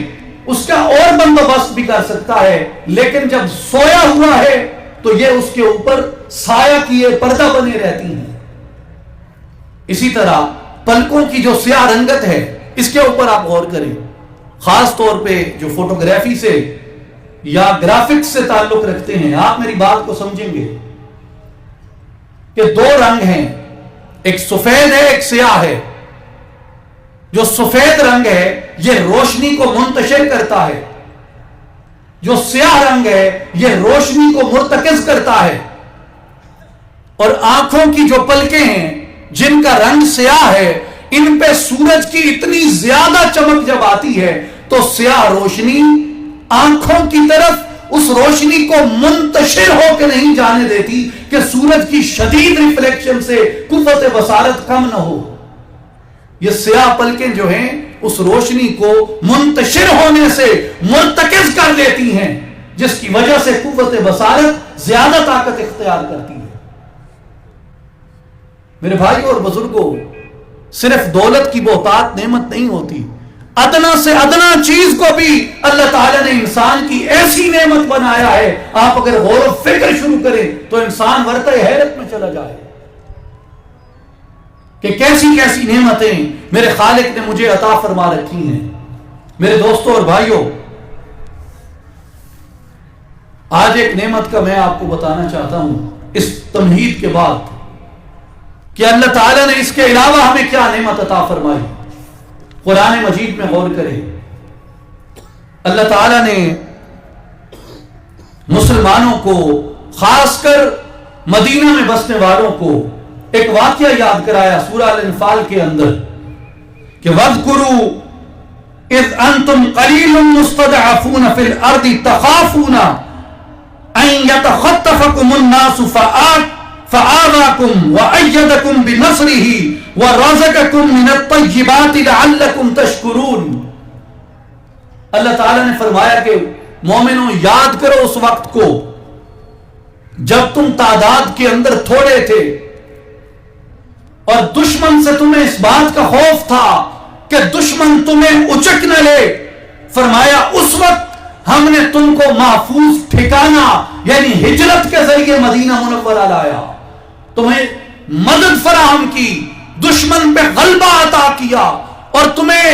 اس کا اور بندوبست بھی کر سکتا ہے، لیکن جب سویا ہوا ہے تو یہ اس کے اوپر سایہ کیے پردہ بنے رہتی ہیں۔ اسی طرح پلکوں کی جو سیاہ رنگت ہے، اس کے اوپر آپ غور کریں، خاص طور پہ جو فوٹوگرافی سے یا گرافکس سے تعلق رکھتے ہیں، آپ میری بات کو سمجھیں گے کہ دو رنگ ہیں، ایک سفید ہے، ایک سیاہ ہے۔ جو سفید رنگ ہے یہ روشنی کو منتشر کرتا ہے، جو سیاہ رنگ ہے یہ روشنی کو مرتکز کرتا ہے، اور آنکھوں کی جو پلکیں ہیں جن کا رنگ سیاہ ہے، ان پہ سورج کی اتنی زیادہ چمک جب آتی ہے تو سیاہ روشنی آنکھوں کی طرف اس روشنی کو منتشر ہو کے نہیں جانے دیتی کہ سورج کی شدید ریفلیکشن سے قوت بصارت کم نہ ہو۔ یہ سیاہ پلکیں جو ہیں اس روشنی کو منتشر ہونے سے مرتکز کر دیتی ہیں، جس کی وجہ سے قوت بصارت زیادہ طاقت اختیار کرتی ہے۔ میرے بھائیوں اور بزرگوں، صرف دولت کی بہتات نعمت نہیں ہوتی، ادنا سے ادنا چیز کو بھی اللہ تعالیٰ نے انسان کی ایسی نعمت بنایا ہے، آپ اگر غور و فکر شروع کریں تو انسان ورطہ حیرت میں چلا جائے کہ کیسی کیسی نعمتیں میرے خالق نے مجھے عطا فرما رکھی ہیں۔ میرے دوستوں اور بھائیوں، آج ایک نعمت کا میں آپ کو بتانا چاہتا ہوں اس تمہید کے بعد کہ اللہ تعالیٰ نے اس کے علاوہ ہمیں کیا نعمت عطا فرمائی۔ قرآن مجید میں غور کریں، اللہ تعالیٰ نے مسلمانوں کو، خاص کر مدینہ میں بسنے والوں کو ایک واقعہ یاد کرایا سورہ الانفال کے اندر کہ وَاذْكُرُوا اِذْ أَنْتُمْ قَلِيلٌ مُسْتَضْعَفُونَ فِي الْأَرْضِ تَخَافُونَ أَنْ يَتَخَطَّفَكُمُ النَّاسُ فَآوَاكُمْ وَأَيَّدَكُمْ بِنَصْرِهِ وَرَزَقَكُمْ مِنَ الطَّيِّبَاتِ لَعَلَّكُمْ تَشْكُرُونَ۔ اللہ تعالیٰ نے فرمایا کہ مومنوں، یاد کرو اس وقت کو جب تم تعداد کے اندر تھوڑے تھے اور دشمن سے تمہیں اس بات کا خوف تھا کہ دشمن تمہیں اچک نہ لے۔ فرمایا اس وقت ہم نے تم کو محفوظ ٹھکانہ یعنی ہجرت کے ذریعے مدینہ منورہ لایا، تمہیں مدد فراہم کی، دشمن پہ غلبہ عطا کیا اور تمہیں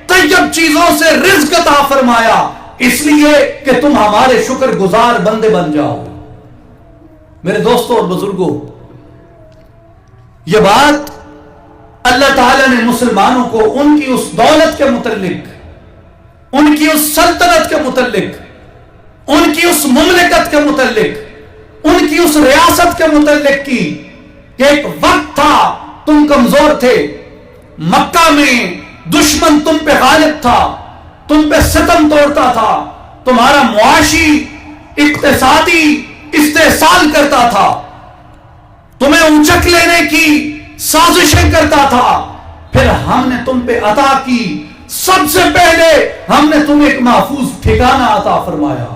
طیب چیزوں سے رزق عطا فرمایا، اس لیے کہ تم ہمارے شکر گزار بندے بن جاؤ۔ میرے دوستوں اور بزرگوں، یہ بات اللہ تعالیٰ نے مسلمانوں کو ان کی اس دولت کے متعلق، ان کی اس سلطنت کے متعلق، ان کی اس مملکت کے متعلق، ان کی اس ریاست کے متعلق کی کہ ایک وقت تھا تم کمزور تھے، مکہ میں دشمن تم پہ غالب تھا، تم پہ ستم توڑتا تھا، تمہارا معاشی اقتصادی استحصال کرتا تھا، تمہیں اونچک لینے کی سازشیں کرتا تھا، پھر ہم نے تم پہ عطا کی، سب سے پہلے ہم نے تمہیں ایک محفوظ ٹھکانہ عطا فرمایا۔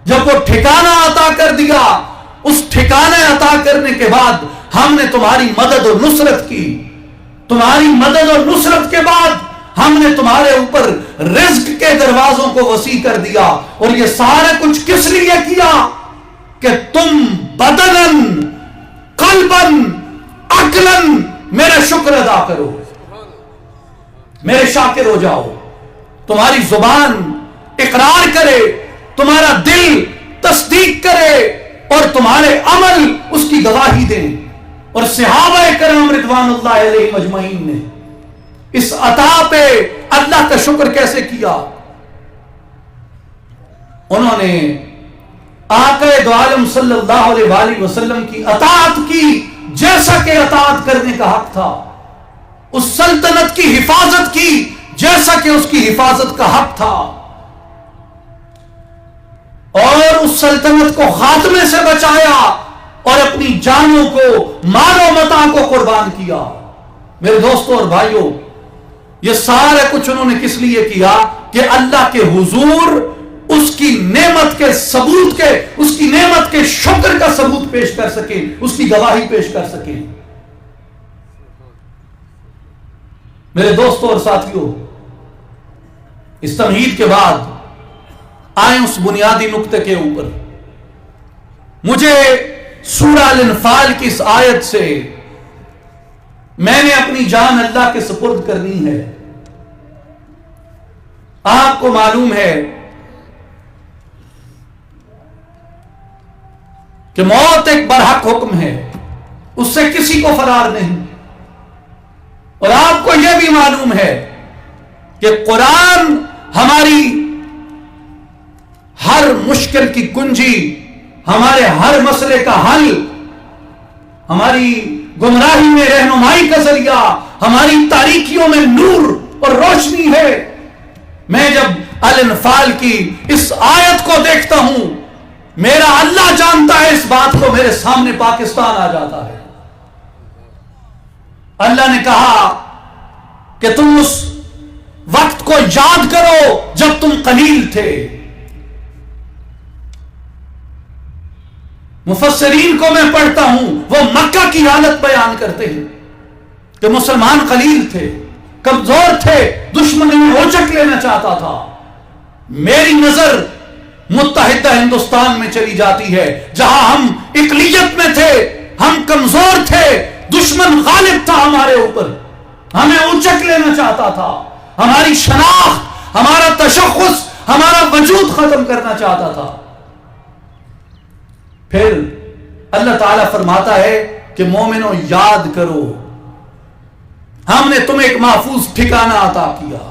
جب وہ ٹھکانہ عطا کر دیا، اس ٹھکانہ عطا کرنے کے بعد ہم نے تمہاری مدد اور نصرت کی، تمہاری مدد اور نصرت کے بعد ہم نے تمہارے اوپر رزق کے دروازوں کو وسیع کر دیا، اور یہ سارا کچھ کس لیے کیا کہ تم بدنن، قلبن، عقلن میرا شکر ادا کرو، میرے شاکر ہو جاؤ۔ تمہاری زبان اقرار کرے، تمہارا دل تصدیق کرے اور تمہارے عمل اس کی گواہی دیں۔ اور صحابہ کرام رضوان اللہ علیہ مجمعین نے اس عطا پہ اللہ کا شکر کیسے کیا؟ انہوں نے آقا دو عالم صلی اللہ علیہ وآلہ وسلم کی اطاعت کی جیسا کہ اطاعت کرنے کا حق تھا، اس سلطنت کی حفاظت کی جیسا کہ اس کی حفاظت کا حق تھا، اور اس سلطنت کو خاتمے سے بچایا اور اپنی جانوں کو، مال و متاع کو قربان کیا۔ میرے دوستوں اور بھائیوں، یہ سارا کچھ انہوں نے کس لیے کیا؟ کہ اللہ کے حضور اس کی نعمت کے ثبوت کے، اس کی نعمت کے شکر کا ثبوت پیش کر سکیں، اس کی گواہی پیش کر سکیں۔ میرے دوستوں اور ساتھیوں، اس تمہید کے بعد آئیں اس بنیادی نقطے کے اوپر۔ مجھے سورہ الانفال کی اس آیت سے میں نے اپنی جان اللہ کے سپرد کرنی ہے۔ آپ کو معلوم ہے کہ موت ایک برحق حکم ہے، اس سے کسی کو فرار نہیں، اور آپ کو یہ بھی معلوم ہے کہ قرآن ہماری ہر مشکل کی کنجی، ہمارے ہر مسئلے کا حل، ہماری گمراہی میں رہنمائی کا ذریعہ، ہماری تاریکیوں میں نور اور روشنی ہے۔ میں جب الانفال کی اس آیت کو دیکھتا ہوں، میرا اللہ جانتا ہے اس بات کو، میرے سامنے پاکستان آ جاتا ہے۔ اللہ نے کہا کہ تم اس وقت کو یاد کرو جب تم قلیل تھے۔ مفسرین کو میں پڑھتا ہوں، وہ مکہ کی حالت بیان کرتے ہیں کہ مسلمان قلیل تھے، کمزور تھے، دشمن انہیں اوچک لینا چاہتا تھا۔ میری نظر متحدہ ہندوستان میں چلی جاتی ہے، جہاں ہم اقلیت میں تھے، ہم کمزور تھے، دشمن غالب تھا ہمارے اوپر، ہمیں اوچک لینا چاہتا تھا، ہماری شناخت، ہمارا تشخص، ہمارا وجود ختم کرنا چاہتا تھا۔ پھر اللہ تعالیٰ فرماتا ہے کہ مومنوں یاد کرو، ہم نے تمہیں ایک محفوظ ٹھکانہ عطا کیا،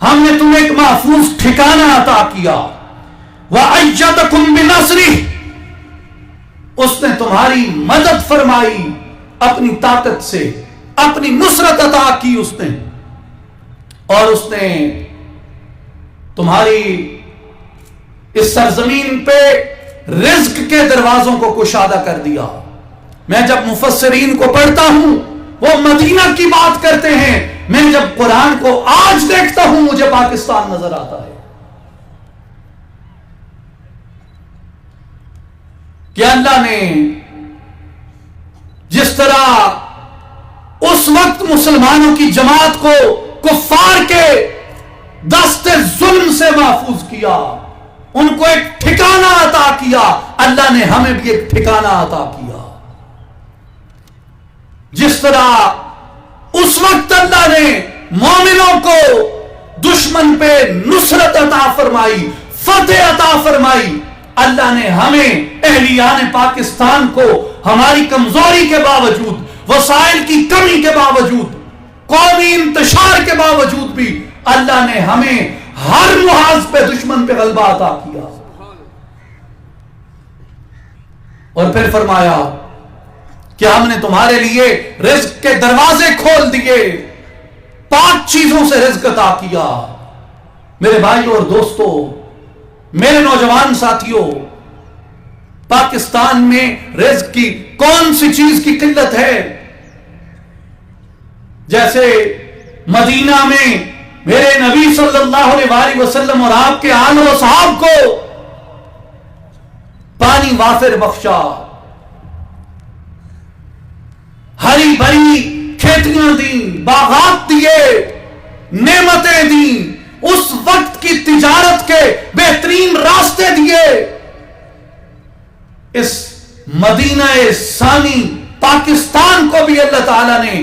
ہم نے تمہیں ایک محفوظ ٹھکانہ عطا کیا۔ وَأَيَّدَكُمْ بِنَصْرِهِ، اس نے تمہاری مدد فرمائی اپنی طاقت سے، اپنی نصرت عطا کی اس نے، اور اس نے تمہاری اس سرزمین پہ رزق کے دروازوں کو کشادہ کر دیا۔ میں جب مفسرین کو پڑھتا ہوں وہ مدینہ کی بات کرتے ہیں، میں جب قرآن کو آج دیکھتا ہوں مجھے پاکستان نظر آتا ہے کہ اللہ نے جس طرح اس وقت مسلمانوں کی جماعت کو کفار کے دست ظلم سے محفوظ کیا، ان کو ایک ٹھکانہ عطا کیا، اللہ نے ہمیں بھی ایک ٹھکانہ عطا کیا۔ جس طرح اس وقت اللہ نے مومنوں کو دشمن پہ نصرت عطا فرمائی، فتح عطا فرمائی، اللہ نے ہمیں اہلیان پاکستان کو ہماری کمزوری کے باوجود، وسائل کی کمی کے باوجود، قومی انتشار کے باوجود بھی اللہ نے ہمیں ہر محاذ پہ دشمن پہ غلبہ عطا کیا۔ اور پھر فرمایا کہ ہم نے تمہارے لیے رزق کے دروازے کھول دیے، 5 چیزوں سے رزق عطا کیا۔ میرے بھائیوں اور دوستوں، میرے نوجوان ساتھیوں، پاکستان میں رزق کی کون سی چیز کی قلت ہے؟ جیسے مدینہ میں میرے نبی صلی اللہ علیہ وآلہ وسلم اور آپ کے آل و صحاب کو پانی وافر بخشا، ہری بھری کھیتیاں دیں، باغات دیے، نعمتیں دیں، اس وقت کی تجارت کے بہترین راستے دیے۔ اس مدینہ ثانی پاکستان کو بھی اللہ تعالیٰ نے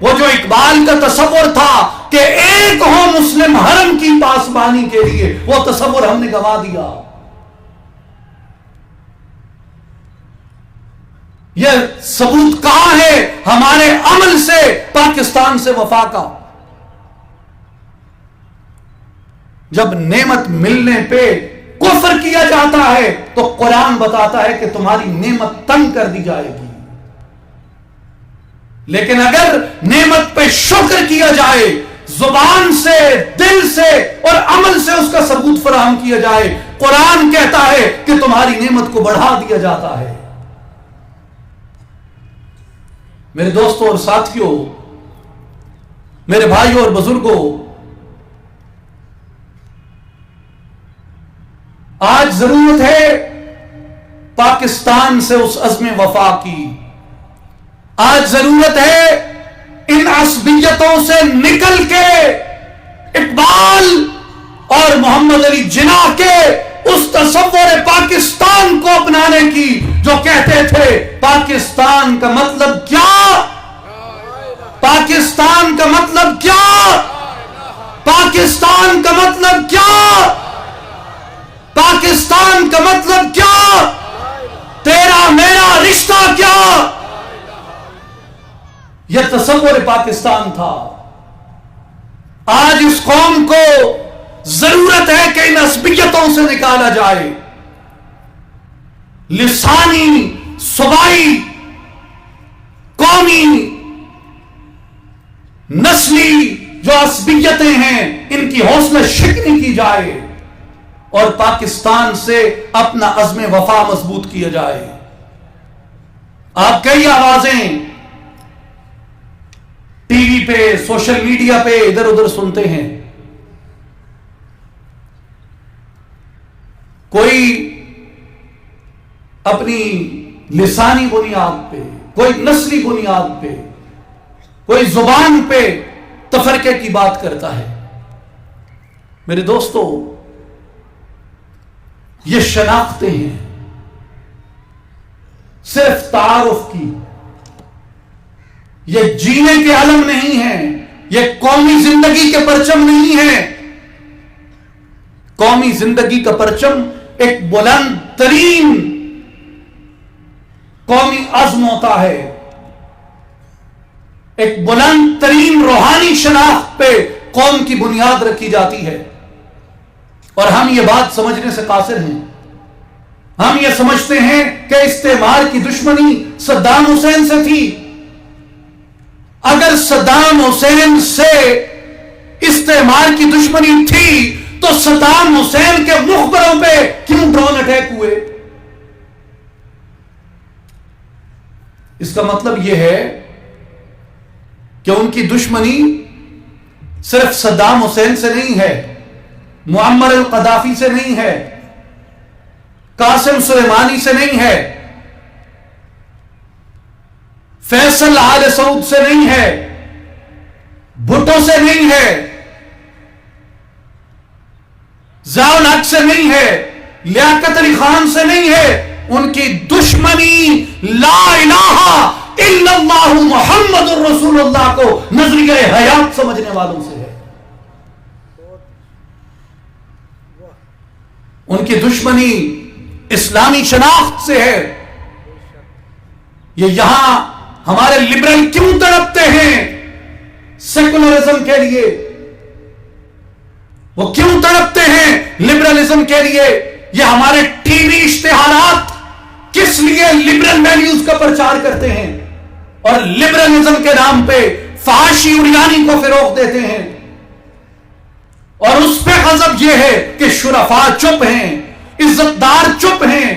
وہ جو اقبال کا تصور تھا کہ ایک ہو مسلم حرم کی پاسبانی کے لیے، وہ تصور ہم نے گنوا دیا۔ یہ ثبوت کہاں ہے ہمارے عمل سے پاکستان سے وفا کا؟ جب نعمت ملنے پہ کفر کیا جاتا ہے تو قرآن بتاتا ہے کہ تمہاری نعمت تنگ کر دی جائے گی، لیکن اگر نعمت پہ شکر کیا جائے، زبان سے، دل سے اور عمل سے اس کا ثبوت فراہم کیا جائے، قرآن کہتا ہے کہ تمہاری نعمت کو بڑھا دیا جاتا ہے۔ میرے دوستوں اور ساتھیوں، میرے بھائیوں اور بزرگوں، آج ضرورت ہے پاکستان سے اس عزم وفا کی۔ آج ضرورت ہے ان عصبیتوں سے نکل کے اقبال اور محمد علی جناح کے اس تصور پاکستان کو اپنانے کی جو کہتے تھے پاکستان کا مطلب کیا؟ پاکستان کا مطلب کیا؟ پاکستان کا مطلب کیا؟ پاکستان کا مطلب کیا؟ تیرا میرا رشتہ کیا؟ یہ تصور پاکستان تھا۔ آج اس قوم کو ضرورت ہے کہ ان عصبیتوں سے نکالا جائے۔ لسانی، صوبائی، قومی، نسلی جو عصبیتیں ہیں ان کی حوصلہ شکنی کی جائے اور پاکستان سے اپنا عزم وفا مضبوط کیا جائے۔ آپ کئی آوازیں ٹی وی پہ، سوشل میڈیا پہ ادھر ادھر سنتے ہیں۔ کوئی اپنی لسانی بنیاد پہ، کوئی نسلی بنیاد پہ، کوئی زبان پہ تفرقے کی بات کرتا ہے۔ میرے دوستو، یہ شناختیں ہیں صرف تعارف کی، یہ جینے کے علم نہیں ہیں، یہ قومی زندگی کے پرچم نہیں ہیں۔ قومی زندگی کا پرچم ایک بلند ترین قومی عزم ہوتا ہے، ایک بلند ترین روحانی شناخت پہ قوم کی بنیاد رکھی جاتی ہے۔ اور ہم یہ بات سمجھنے سے قاصر ہیں، ہم یہ سمجھتے ہیں کہ استعمار کی دشمنی صدام حسین سے تھی۔ اگر صدام حسین سے استعمار کی دشمنی تھی تو صدام حسین کے مخبروں پہ کیوں ڈرون اٹیک ہوئے؟ اس کا مطلب یہ ہے کہ ان کی دشمنی صرف صدام حسین سے نہیں ہے، معمر القذافی سے نہیں ہے، قاسم سلیمانی سے نہیں ہے، فیصل آل سعود سے نہیں ہے، بھٹو سے نہیں ہے، ضیاء الحق سے نہیں ہے، لیاقت علی خان سے نہیں ہے۔ ان کی دشمنی لا الہ الا اللہ محمد الرسول اللہ کو نظریہ حیات سمجھنے والوں سے ہے۔ ان کی دشمنی اسلامی شناخت سے ہے۔ یہ یہاں ہمارے لبرل کیوں تڑپتے ہیں سیکولرزم کے لیے؟ وہ کیوں تڑپتے ہیں لبرلزم کے لیے؟ یہ ہمارے ٹی وی اشتہارات کس لیے لبرل ویلیوز کا پرچار کرتے ہیں اور لبرلزم کے نام پہ فحاشی اریانی کو فروغ دیتے ہیں؟ اور اس پہ غضب یہ ہے کہ شرفاء چپ ہیں، عزت دار چپ ہیں۔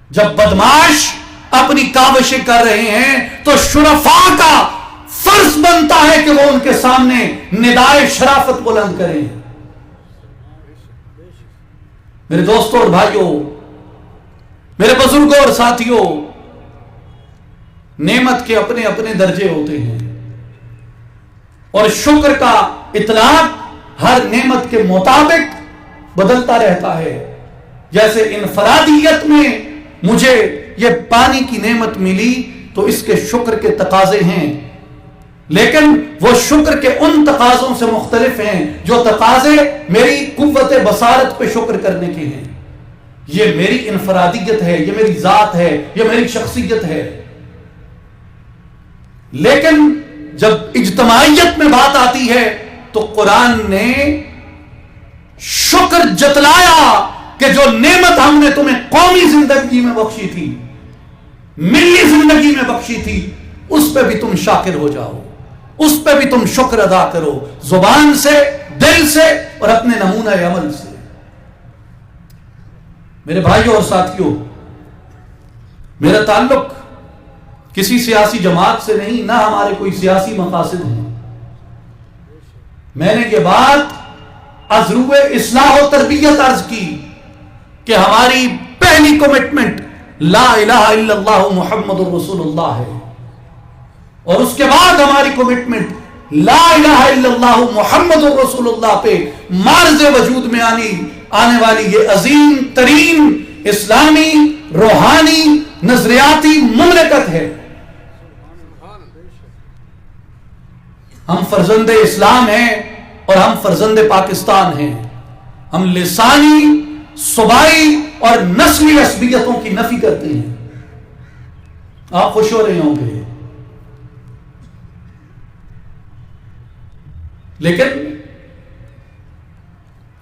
جب بدماش اپنی کاوشیں کر رہے ہیں تو شرفاء کا فرض بنتا ہے کہ وہ ان کے سامنے ندائے شرافت بلند کریں۔ میرے دوستوں اور بھائیوں، میرے بزرگوں اور ساتھیوں، نعمت کے اپنے اپنے درجے ہوتے ہیں اور شکر کا اطلاق ہر نعمت کے مطابق بدلتا رہتا ہے۔ جیسے انفرادیت میں مجھے یہ پانی کی نعمت ملی، تو اس کے شکر کے تقاضے ہیں، لیکن وہ شکر کے ان تقاضوں سے مختلف ہیں جو تقاضے میری قوت بصارت پہ شکر کرنے کے ہیں۔ یہ میری انفرادیت ہے، یہ میری ذات ہے، یہ میری شخصیت ہے۔ لیکن جب اجتماعیت میں بات آتی ہے تو قرآن نے شکر جتلایا کہ جو نعمت ہم نے تمہیں قومی زندگی میں بخشی تھی، ملی زندگی میں بخشی تھی، اس پہ بھی تم شاکر ہو جاؤ، اس پہ بھی تم شکر ادا کرو، زبان سے، دل سے اور اپنے نمونہ عمل سے۔ میرے بھائیوں اور ساتھیوں، میرا تعلق کسی سیاسی جماعت سے نہیں، نہ ہمارے کوئی سیاسی مقاصد ہیں۔ میں نے یہ بات از روئے اصلاح و تربیت عرض کی کہ ہماری پہلی کمٹمنٹ لا الہ الا اللہ محمد الرسول اللہ ہے، اور اس کے بعد ہماری کمٹمنٹ لا الہ الا اللہ محمد الرسول اللہ پہ معرض وجود میں آنے والی یہ عظیم ترین اسلامی روحانی نظریاتی مملکت ہے۔ ہم فرزند اسلام ہیں اور ہم فرزند پاکستان ہیں۔ ہم لسانی، صوبائی اور نسلی عصبیتوں کی نفی کرتے ہیں۔ آپ خوش ہو رہے ہوں گے، لیکن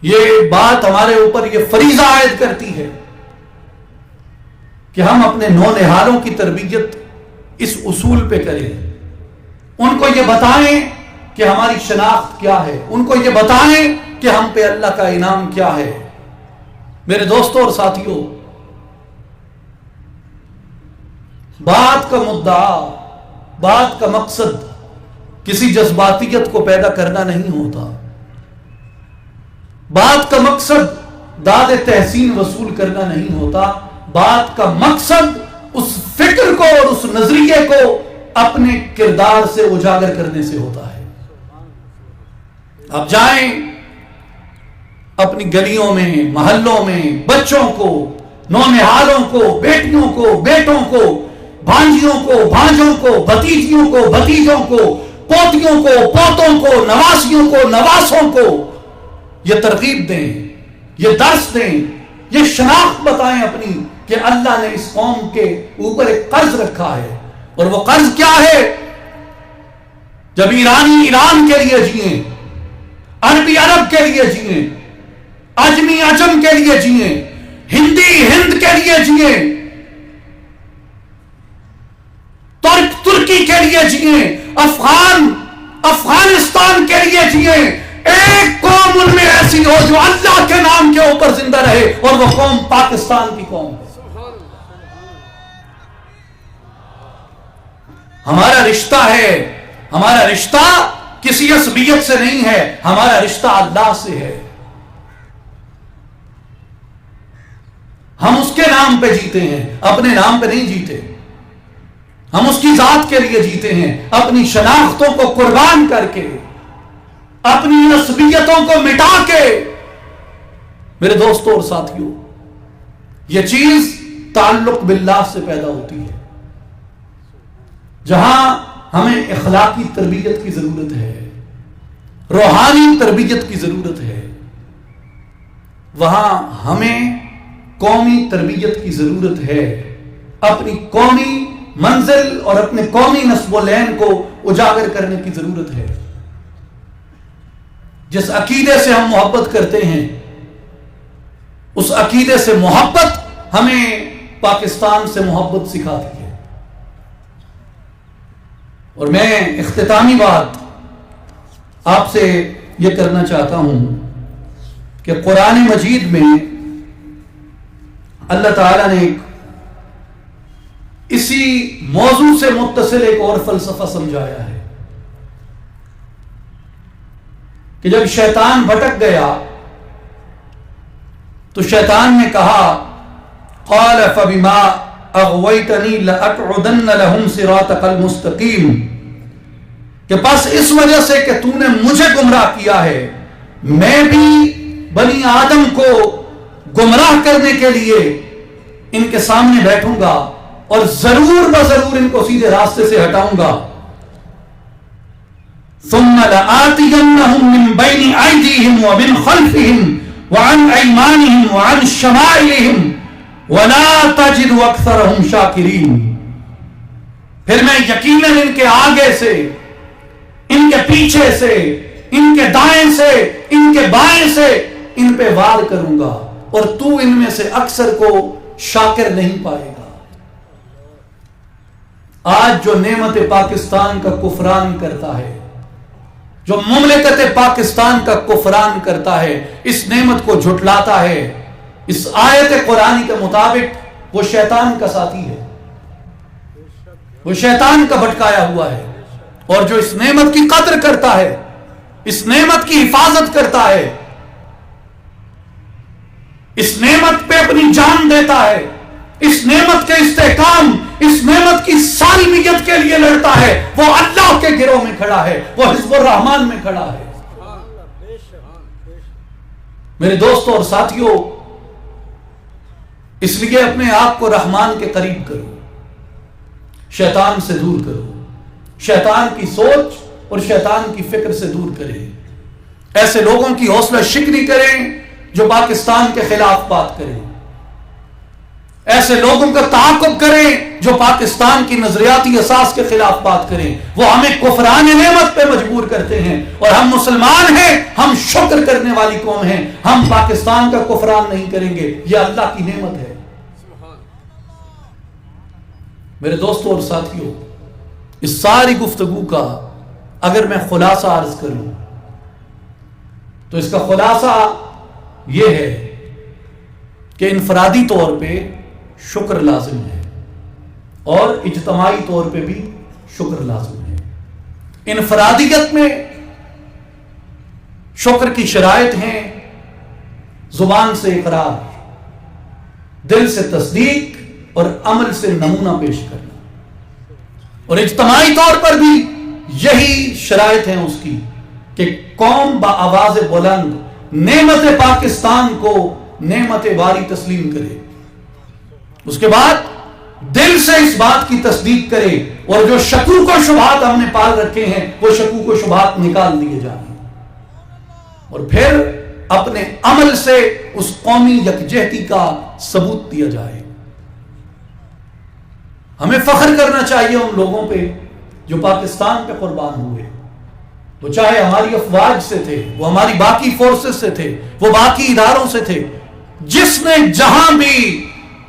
یہ بات ہمارے اوپر یہ فریضہ عائد کرتی ہے کہ ہم اپنے نونہالوں کی تربیت اس اصول پہ کریں، ان کو یہ بتائیں کہ ہماری شناخت کیا ہے، ان کو یہ بتائیں کہ ہم پہ اللہ کا انعام کیا ہے۔ میرے دوستوں اور ساتھیوں، بات کا مدعا، بات کا مقصد کسی جذباتیت کو پیدا کرنا نہیں ہوتا۔ بات کا مقصد داد تحسین وصول کرنا نہیں ہوتا۔ بات کا مقصد اس فکر کو اور اس نظریے کو اپنے کردار سے اجاگر کرنے سے ہوتا ہے۔ آپ جائیں اپنی گلیوں میں، محلوں میں، بچوں کو، نونہالوں کو، بیٹیوں کو، بیٹوں کو، بھانجیوں کو، بھانجوں کو، بھتیجیوں کو، بھتیجوں کو، پوتیوں کو، پوتوں کو، نواسیوں کو، نواسوں کو یہ ترغیب دیں، یہ درس دیں، یہ شناخت بتائیں اپنی کہ اللہ نے اس قوم کے اوپر ایک قرض رکھا ہے، اور وہ قرض کیا ہے؟ جب ایرانی ایران کے لیے جئیں، عربی عرب کے لیے جئیں، عجمی عجم کے لیے جئیں، ہندی ہند کے لیے جئیں، ترک ترکی کے لیے جئیں، افغانستان کے لیے جئیں، ایک قوم ان میں ایسی ہو جو اللہ کے نام کے اوپر زندہ رہے، اور وہ قوم پاکستان کی قوم ہے۔ ہمارا رشتہ ہے، ہمارا رشتہ کسی عصبیت سے نہیں ہے، ہمارا رشتہ اللہ سے ہے۔ ہم اس کے نام پہ جیتے ہیں، اپنے نام پہ نہیں جیتے۔ ہم اس کی ذات کے لیے جیتے ہیں، اپنی شناختوں کو قربان کر کے، اپنی عصبیتوں کو مٹا کے۔ میرے دوستوں اور ساتھیوں، یہ چیز تعلق باللہ سے پیدا ہوتی ہے۔ جہاں ہمیں اخلاقی تربیت کی ضرورت ہے، روحانی تربیت کی ضرورت ہے، وہاں ہمیں قومی تربیت کی ضرورت ہے۔ اپنی قومی منزل اور اپنے قومی نسب و لین کو اجاگر کرنے کی ضرورت ہے۔ جس عقیدے سے ہم محبت کرتے ہیں، اس عقیدے سے محبت ہمیں پاکستان سے محبت سکھاتی ہے۔ اور میں اختتامی بات آپ سے یہ کرنا چاہتا ہوں کہ قرآن مجید میں اللہ تعالیٰ نے اسی موضوع سے متصل ایک اور فلسفہ سمجھایا ہے کہ جب شیطان بھٹک گیا تو شیطان نے کہا قال فبما اغویتنی لأقعدن لهم صراطک المستقیم، کہ پس اس وجہ سے کہ تو نے مجھے گمراہ کیا ہے، میں بھی بنی آدم کو گمراہ کرنے کے لیے ان کے سامنے بیٹھوں گا اور ضرور بضرور ان کو سیدھے راستے سے ہٹاؤں گا. ثم لآتینہم من بین ایدیہم ومن خلفہم وعن ایمانہم وعن شمائلہم ولا تجد اکثرہم شاکرین. پھر میں یقیناً ان کے آگے سے، ان کے پیچھے سے، ان کے دائیں سے، ان کے بائیں سے ان پہ وار کروں گا اور تو ان میں سے اکثر کو شاکر نہیں پائے گا. آج جو نعمت پاکستان کا کفران کرتا ہے، جو مملکت پاکستان کا کفران کرتا ہے، اس نعمت کو جھٹلاتا ہے، اس آیت قرآنی کے مطابق وہ شیطان کا ساتھی ہے، وہ شیطان کا بھٹکایا ہوا ہے. اور جو اس نعمت کی قدر کرتا ہے، اس نعمت کی حفاظت کرتا ہے، اس نعمت پہ اپنی جان دیتا ہے، اس نعمت کے استحکام، اس نعمت کی سالمیت کے لیے لڑتا ہے، وہ اللہ کے گروہ میں کھڑا ہے، وہ حزب الرحمان میں کھڑا ہے. میرے دوستوں اور ساتھیوں، اس لیے اپنے آپ کو رحمان کے قریب کرو، شیطان سے دور کرو، شیطان کی سوچ اور شیطان کی فکر سے دور کریں. ایسے لوگوں کی حوصلہ شکنی کریں جو پاکستان کے خلاف بات کریں، ایسے لوگوں کا تعاقب کریں جو پاکستان کی نظریاتی اساس کے خلاف بات کریں. وہ ہمیں کفران نعمت پہ مجبور کرتے ہیں، اور ہم مسلمان ہیں، ہم شکر کرنے والی قوم ہیں. ہم پاکستان کا کفران نہیں کریں گے، یہ اللہ کی نعمت ہے. میرے دوستوں اور ساتھیوں، اس ساری گفتگو کا اگر میں خلاصہ عرض کروں تو اس کا خلاصہ یہ ہے کہ انفرادی طور پہ شکر لازم ہے اور اجتماعی طور پہ بھی شکر لازم ہے. انفرادیت میں شکر کی شرائط ہیں: زبان سے اقرار، دل سے تصدیق اور عمل سے نمونہ پیش کرنا. اور اجتماعی طور پر بھی یہی شرائط ہیں اس کی کہ قوم بآواز بلند نعمت پاکستان کو نعمت باری تسلیم کرے، اس کے بعد دل سے اس بات کی تصدیق کرے، اور جو شکوک و شبہات ہم نے پال رکھے ہیں وہ شکوک و شبہات نکال دیے جائیں، اور پھر اپنے عمل سے اس قومی یکجہتی کا ثبوت دیا جائے. ہمیں فخر کرنا چاہیے ان لوگوں پہ جو پاکستان پہ قربان ہوئے. وہ چاہے ہماری افواج سے تھے، وہ ہماری باقی فورسز سے تھے، وہ باقی اداروں سے تھے. جس نے جہاں بھی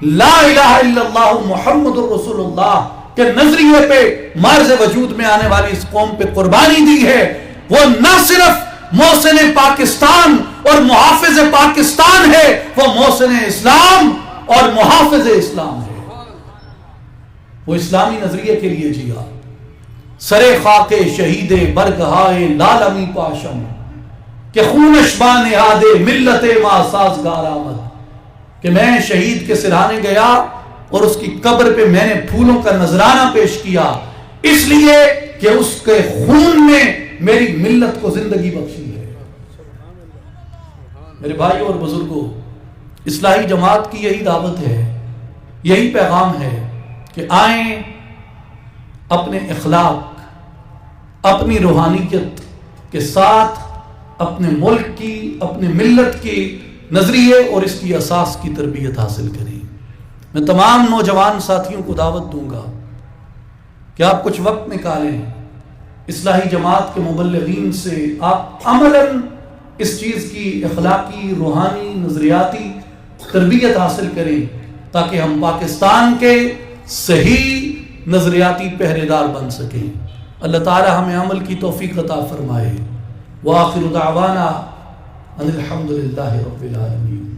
لا الہ الا اللہ محمد الرسول اللہ کے نظریے پہ مرز وجود میں آنے والی اس قوم پہ قربانی دی ہے، وہ نہ صرف محسن پاکستان اور محافظ پاکستان ہے، وہ محسن اسلام اور محافظ اسلام ہے. وہ اسلامی نظریے کے لیے جیا. سرے خاک شہید برگہائے لالمی پاشم کہ خونش بان یادے ملت ما سازگار آمد. کہ میں شہید کے سرہانے گیا اور اس کی قبر پہ میں نے پھولوں کا نذرانہ پیش کیا، اس لیے کہ اس کے خون میں میری ملت کو زندگی بخشی ہے. میرے بھائیوں اور بزرگوں، اصلاحی جماعت کی یہی دعوت ہے، یہی پیغام ہے کہ آئیں اپنے اخلاق، اپنی روحانیت کے ساتھ اپنے ملک کی، اپنے ملت کی نظریے اور اس کی اساس کی تربیت حاصل کریں. میں تمام نوجوان ساتھیوں کو دعوت دوں گا کہ آپ کچھ وقت نکالیں، اصلاحی جماعت کے مبلغین سے آپ عملاً اس چیز کی اخلاقی، روحانی، نظریاتی تربیت حاصل کریں تاکہ ہم پاکستان کے صحیح نظریاتی پہرے دار بن سکیں. اللہ تعالی ہمیں عمل کی توفیق عطا فرمائے. وآخر دعوانا ان الحمد للہ رب العالمین.